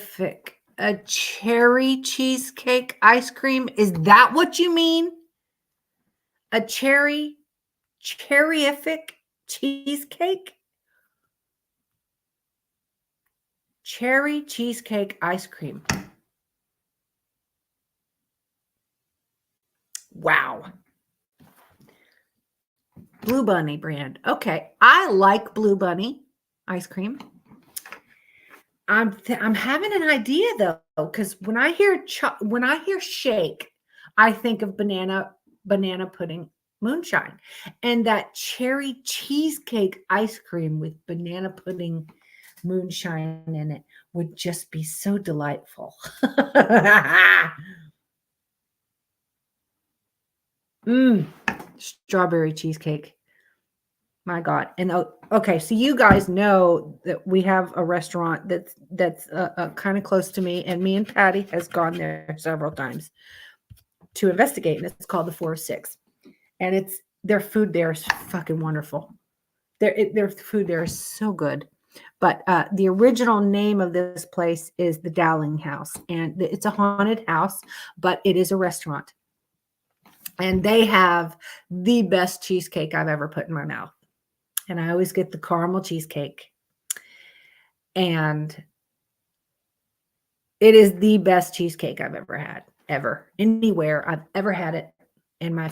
cheesecake ice cream. Is that what you mean? A cherryific cheesecake? Cherry cheesecake ice cream. Wow. Blue Bunny brand. Okay. I like Blue Bunny ice cream. I'm having an idea though, because when I hear shake, I think of banana pudding moonshine, and that cherry cheesecake ice cream with banana pudding moonshine in it would just be so delightful. Strawberry cheesecake. My God. And okay, so you guys know that we have a restaurant that's kind of close to me, and me and Patty has gone there several times to investigate, and it's called the 406. And their food there is fucking wonderful. Their food there is so good. But the original name of this place is the Dowling House, and it's a haunted house, but it is a restaurant. And they have the best cheesecake I've ever put in my mouth. And I always get the caramel cheesecake. And it is the best cheesecake I've ever had, ever, anywhere I've ever had it in my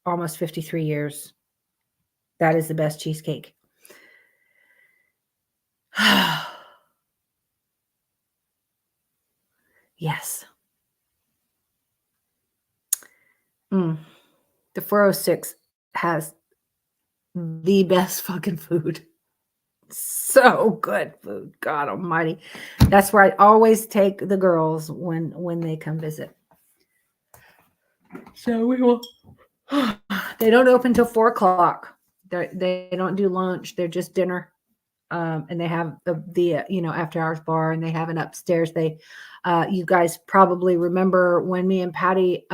almost 53 years. That is the best cheesecake. Yes. The 406 has the best fucking food. So good food. God Almighty. That's where I always take the girls when they come visit. So we will. They don't open till 4:00. They don't do lunch. They're just dinner. And they have the after hours bar, and they have an upstairs. You guys probably remember when me and Patty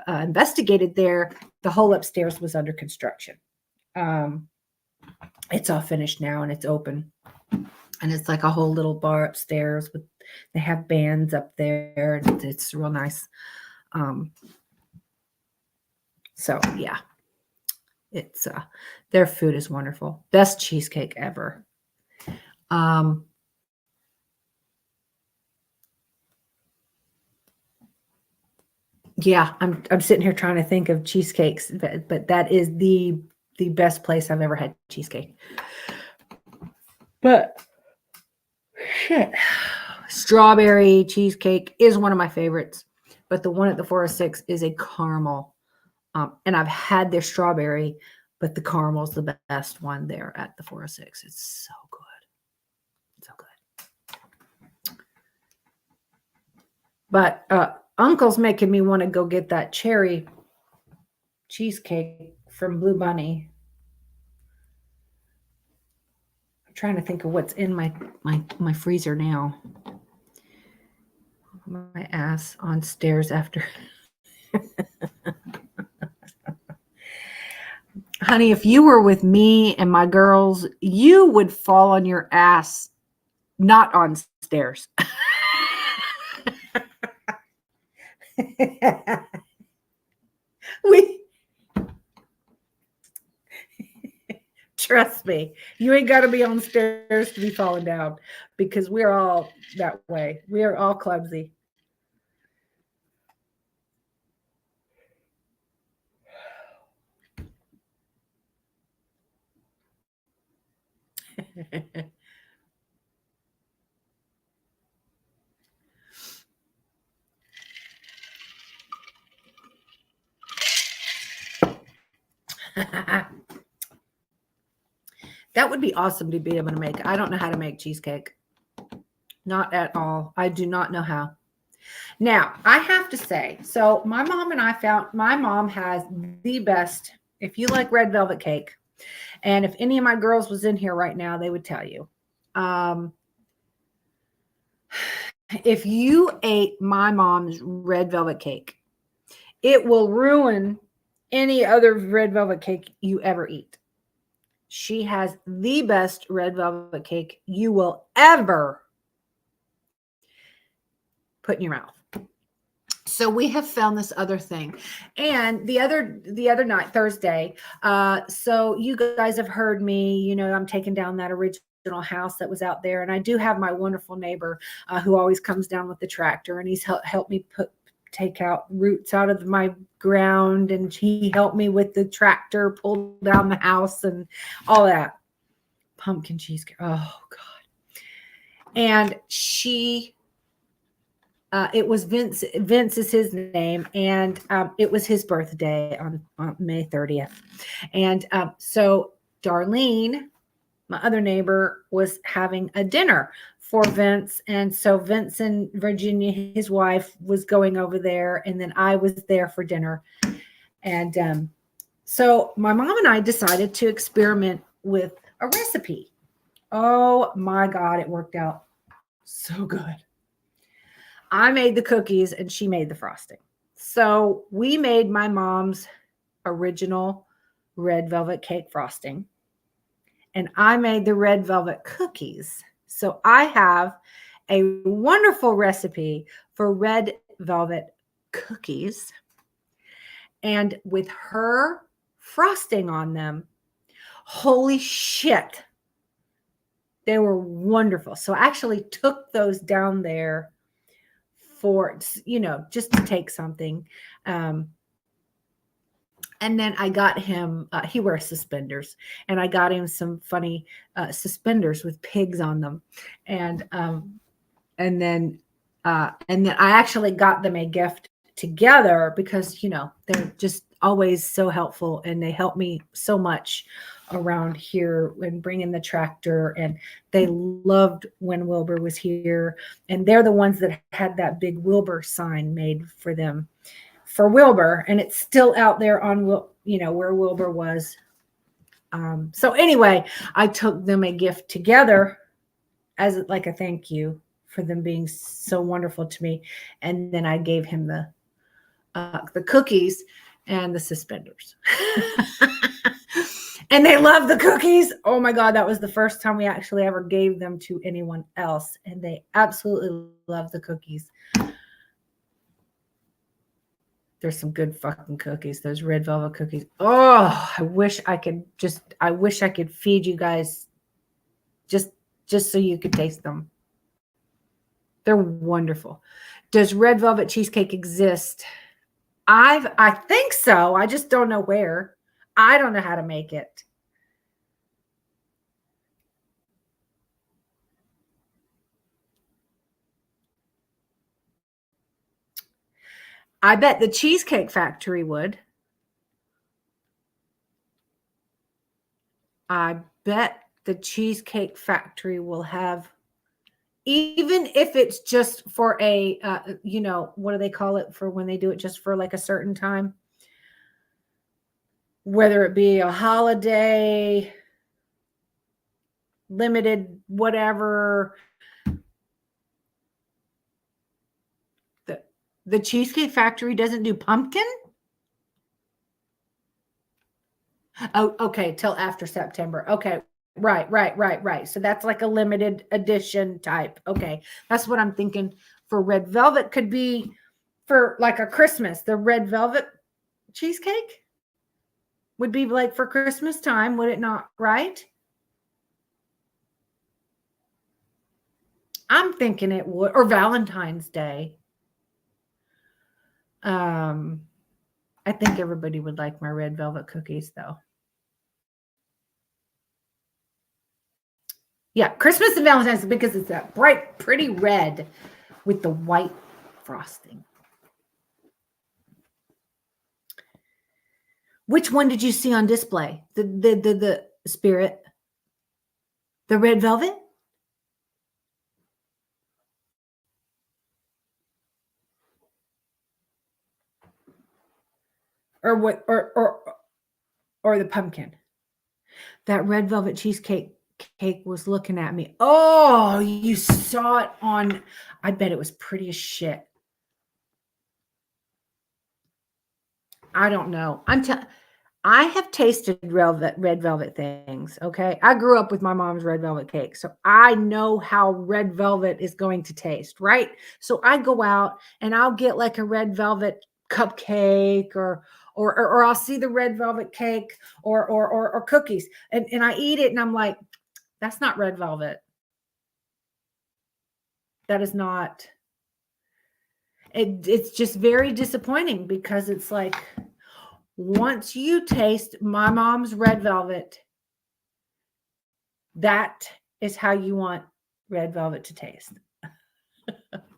investigated there, the whole upstairs was under construction. It's all finished now, and it's open, and it's like a whole little bar upstairs they have bands up there, and it's real nice. So yeah, it's their food is wonderful. Best cheesecake ever. Yeah, I'm sitting here trying to think of cheesecakes, but that is the best place I've ever had cheesecake. But shit, strawberry cheesecake is one of my favorites, but the one at the 406 is a caramel. And I've had their strawberry, but the caramel is the best one there at the 406. It's so good. So good. But Uncle's making me want to go get that cherry cheesecake from Blue Bunny. I'm trying to think of what's in my freezer now. My ass on stairs after. Honey, if you were with me and my girls, you would fall on your ass, not on stairs. Trust me, you ain't got to be on the stairs to be falling down because we're all that way. We are all clumsy. That would be awesome to be able to make. I don't know how to make cheesecake. Not at all. I do not know how. Now, I have to say, so my mom and I found my mom has the best, if you like red velvet cake, and if any of my girls was in here right now, they would tell you. If you ate my mom's red velvet cake, it will ruin any other red velvet cake you ever eat. She has the best red velvet cake you will ever put in your mouth. So we have found this other thing. And the other night, Thursday, so you guys have heard me, you know, I'm taking down that original house that was out there. And I do have my wonderful neighbor who always comes down with the tractor, and he's helped me take out roots out of my ground, and he helped me with the tractor, pull down the house and all that. Pumpkin cheesecake. Oh God. And it was Vince. Vince is his name, and it was his birthday on May 30th. And so Darlene, my other neighbor, was having a dinner for Vince. And so Vince and Virginia, his wife, was going over there, and then I was there for dinner. And so my mom and I decided to experiment with a recipe. Oh my God, it worked out so good. I made the cookies and she made the frosting. So we made my mom's original red velvet cake frosting, and I made the red velvet cookies. So I have a wonderful recipe for red velvet cookies, and with her frosting on them, holy shit, they were wonderful. So I actually took those down there for, you know, just to take something. And then I got him, he wears suspenders, and I got him some funny suspenders with pigs on them. And then I actually got them a gift together because, you know, they're just always so helpful, and they help me so much around here when bringing the tractor. And they loved when Wilbur was here, and they're the ones that had that big Wilbur sign made for them for Wilbur, and it's still out there on, you know, where Wilbur was. So anyway, I took them a gift together as like a thank you for them being so wonderful to me. And then I gave him the cookies and the suspenders. And they love the cookies. Oh my God, that was the first time we actually ever gave them to anyone else, and they absolutely love the cookies. There's some good fucking cookies, those red velvet cookies. Oh, I wish I could feed you guys just so you could taste them. They're wonderful. Does red velvet cheesecake exist? I think so. I just don't know where. I don't know how to make it. I bet the Cheesecake Factory would. I bet the Cheesecake Factory will have, even if it's just for a, you know, what do they call it for when they do it just for like a certain time? Whether it be a holiday, limited, whatever. The Cheesecake Factory doesn't do pumpkin? Oh, okay, till after September. Okay, right. So that's like a limited edition type. Okay, that's what I'm thinking for red velvet. Could be for like a Christmas, the red velvet cheesecake. would be like for Christmas time, would it not? Right? I'm thinking it would, or Valentine's Day. I think everybody would like my red velvet cookies, though. Yeah, Christmas and Valentine's because it's that bright, pretty red with the white frosting. Which one did you see on display? The Spirit, the red velvet. Or what? Or the pumpkin. That red velvet cheesecake cake was looking at me. Oh, you saw it on. I bet it was pretty as shit. I don't know. I have tasted red velvet things. Okay. I grew up with my mom's red velvet cake. So I know how red velvet is going to taste, right? So I go out and I'll get like a red velvet cupcake or I'll see the red velvet cake or cookies and I eat it and I'm like, that's not red velvet. That is not. It's just very disappointing because it's like, once you taste my mom's red velvet, that is how you want red velvet to taste.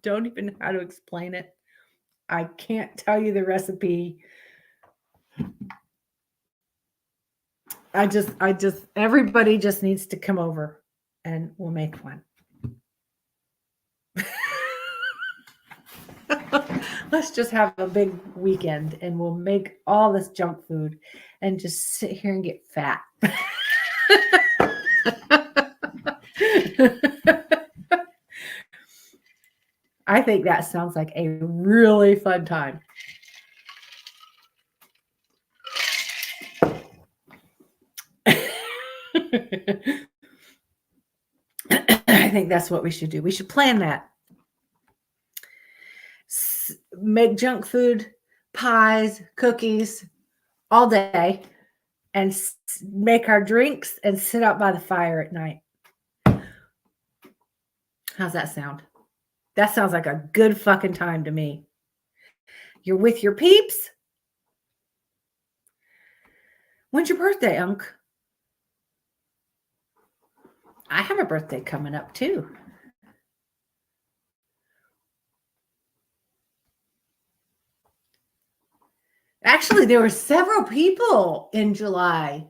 Don't even know how to explain it. I can't tell you the recipe. Everybody just needs to come over and we'll make one. Let's just have a big weekend and we'll make all this junk food and just sit here and get fat. I think that sounds like a really fun time. I think that's what we should do. We should plan that. Make junk food, pies, cookies all day, and make our drinks and sit out by the fire at night. How's that sound? That sounds like a good fucking time to me. You're with your peeps. When's your birthday, Unc? I have a birthday coming up too. Actually, there were several people in July.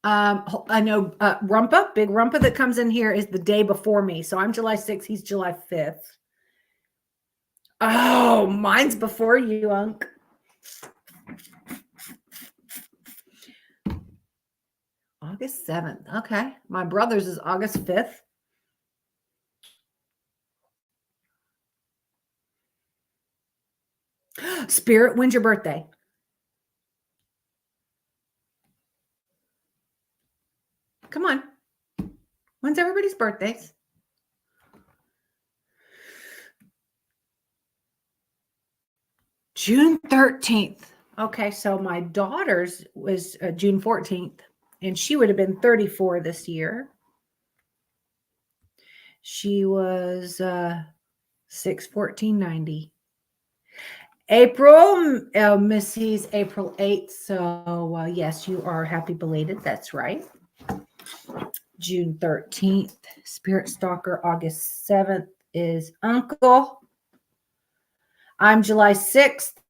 I know Rumpa, Big Rumpa that comes in here is the day before me. So I'm July 6th. He's July 5th. Oh, mine's before you, Unc. August 7th. Okay. My brother's is August 5th. Spirit, when's your birthday? Come on. When's everybody's birthdays? June 13th. Okay, so my daughter's was June 14th, and she would have been 34 this year. She was 6/14/90. April, Missy's April 8th. So yes, you are happy belated. That's right. June 13th, Spirit Stalker. August 7th is Uncle. I'm July 6th.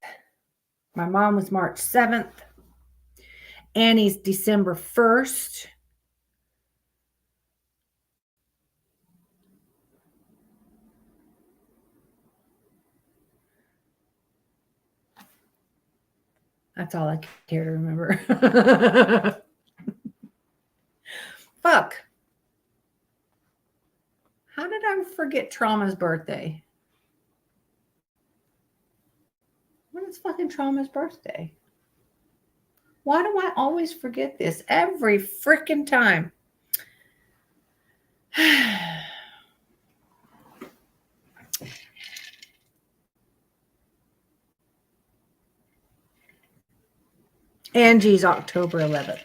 My mom was March 7th. Annie's December 1st. That's all I care to remember. Fuck. How did I forget Trauma's birthday? When is fucking Trauma's birthday? Why do I always forget this every freaking time? Angie's October 11th.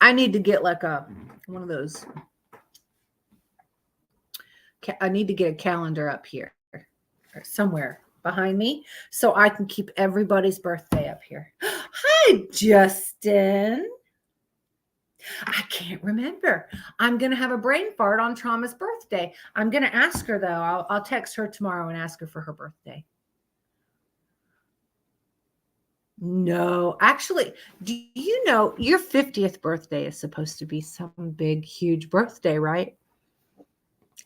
I need to get like one of those. I need to get a calendar up here or somewhere behind me so I can keep everybody's birthday up here. Hi, Justin. I can't remember. I'm going to have a brain fart on Trauma's birthday. I'm going to ask her, though. I'll text her tomorrow and ask her for her birthday. No, actually, do you know your 50th birthday is supposed to be some big, huge birthday, right?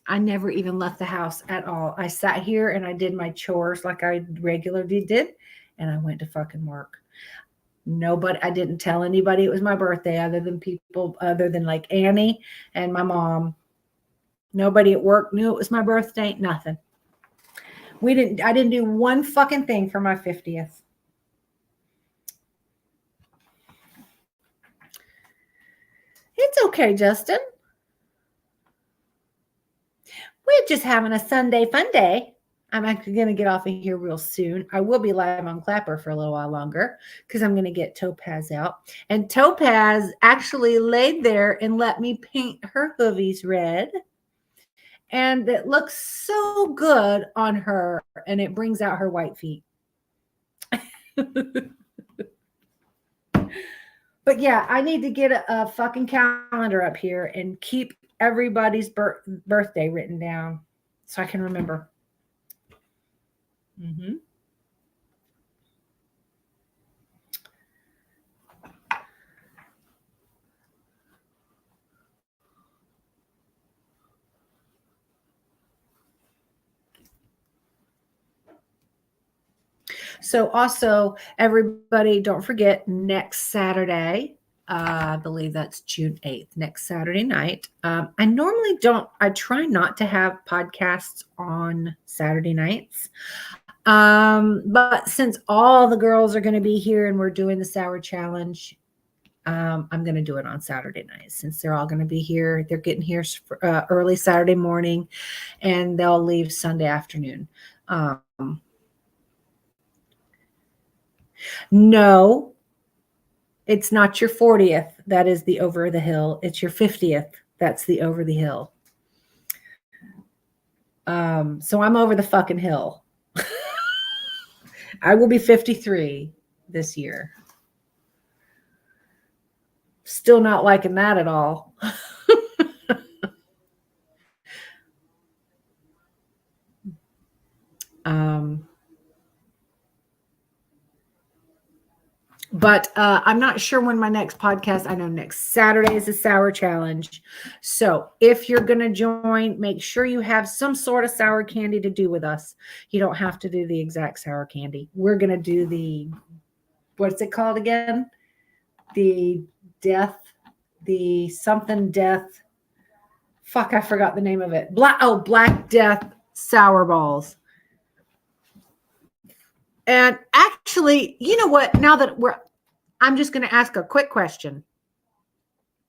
I never even left the house at all. I sat here and I did my chores like I regularly did, and I went to fucking work. Nobody, I didn't tell anybody it was my birthday other than like Annie and my mom. Nobody at work knew it was my birthday. Nothing. I didn't do one fucking thing for my 50th. It's okay, Justin. We're just having a Sunday fun day. I'm actually going to get off of here real soon. I will be live on Clapper for a little while longer because I'm going to get Topaz out. And Topaz actually laid there and let me paint her hoovies red. And it looks so good on her, and it brings out her white feet. But yeah, I need to get a fucking calendar up here and keep everybody's birthday written down so I can remember. Mm-hmm. So also, everybody, don't forget next Saturday, I believe that's June 8th, next Saturday night. I normally I try not to have podcasts on Saturday nights. But since all the girls are going to be here and we're doing the sour challenge, I'm going to do it on Saturday night since they're all going to be here. They're getting here early Saturday morning and they'll leave Sunday afternoon. No, it's not your 40th. That is the over the hill. It's your 50th. That's the over the hill. So I'm over the fucking hill. I will be 53 this year. Still not liking that at all. But I'm not sure when my next podcast. I know next Saturday is a sour challenge. So if you're going to join, make sure you have some sort of sour candy to do with us. You don't have to do the exact sour candy. We're going to do what's it called again? The something death. Fuck, I forgot the name of it. Black Death sour balls. And actually, you know what? Now that I'm just going to ask a quick question.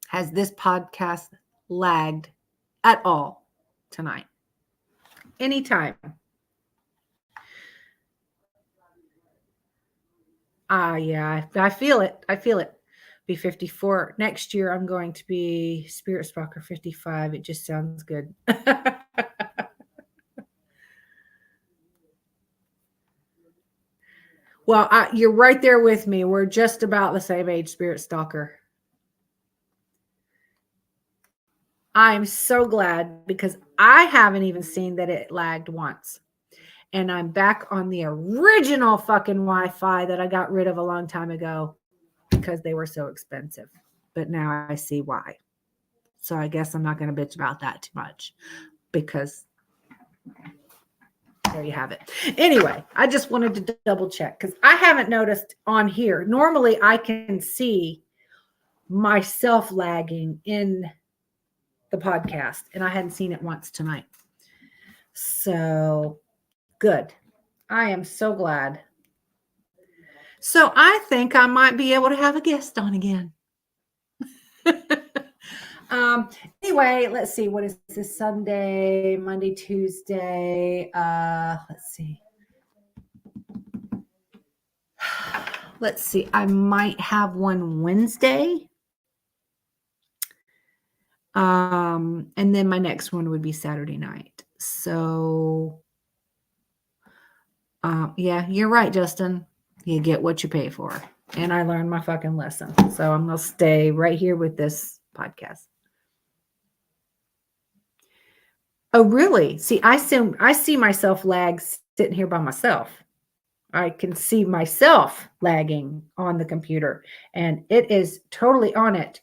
Has this podcast lagged at all tonight? Anytime? Yeah, I feel it. Be 54. Next year, I'm going to be Spirit Stalker 55. It just sounds good. Well, you're right there with me. We're just about the same age, Spirit Stalker. I'm so glad because I haven't even seen that it lagged once. And I'm back on the original fucking Wi-Fi that I got rid of a long time ago because they were so expensive. But now I see why. So I guess I'm not going to bitch about that too much because there you have it. Anyway, I just wanted to double check because I haven't noticed on here. Normally I can see myself lagging in the podcast and I hadn't seen it once tonight. So good. I am so glad. So I think I might be able to have a guest on again. Anyway, let's see. What is this? Sunday, Monday, Tuesday. Let's see. let's see. I might have one Wednesday. And then my next one would be Saturday night. So, yeah, you're right, Justin. You get what you pay for. And I learned my fucking lesson. So I'm going to stay right here with this podcast. Oh, really? See, I see myself lag sitting here by myself. I can see myself lagging on the computer, and it is totally on it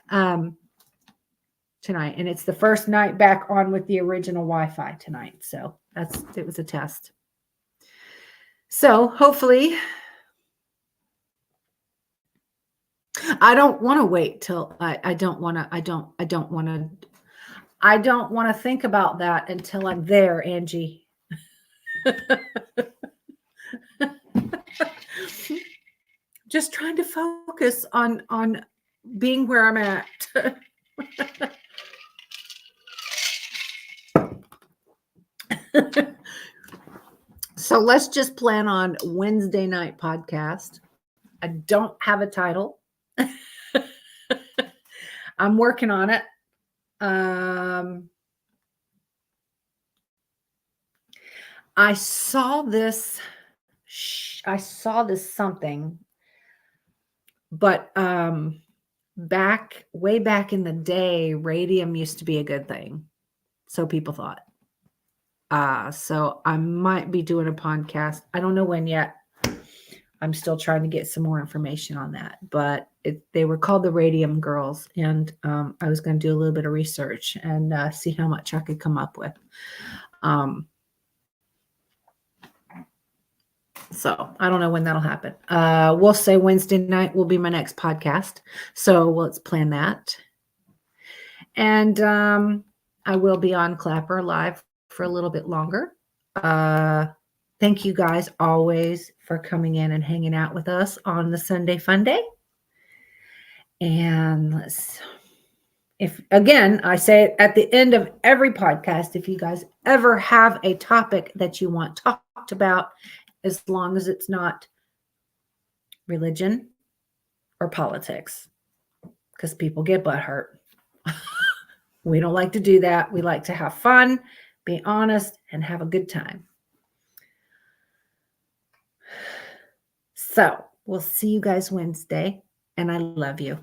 tonight. And it's the first night back on with the original Wi-Fi tonight. So it was a test. So hopefully, I don't want to wait till I don't want to think about that until I'm there, Angie. Just trying to focus on being where I'm at. So let's just plan on Wednesday night podcast. I don't have a title. I'm working on it. I saw this something, but way back in the day, radium used to be a good thing. So people thought. So I might be doing a podcast. I don't know when yet. I'm still trying to get some more information on that, but they were called the Radium Girls, and I was going to do a little bit of research and see how much I could come up with. So I don't know when that'll happen. We'll say Wednesday night will be my next podcast. So let's plan that. And I will be on Clapper Live for a little bit longer. Thank you guys always for coming in and hanging out with us on the Sunday Funday. And again, I say it at the end of every podcast, if you guys ever have a topic that you want talked about, as long as it's not religion or politics, because people get butthurt. We don't like to do that. We like to have fun, be honest, and have a good time. So we'll see you guys Wednesday, and I love you.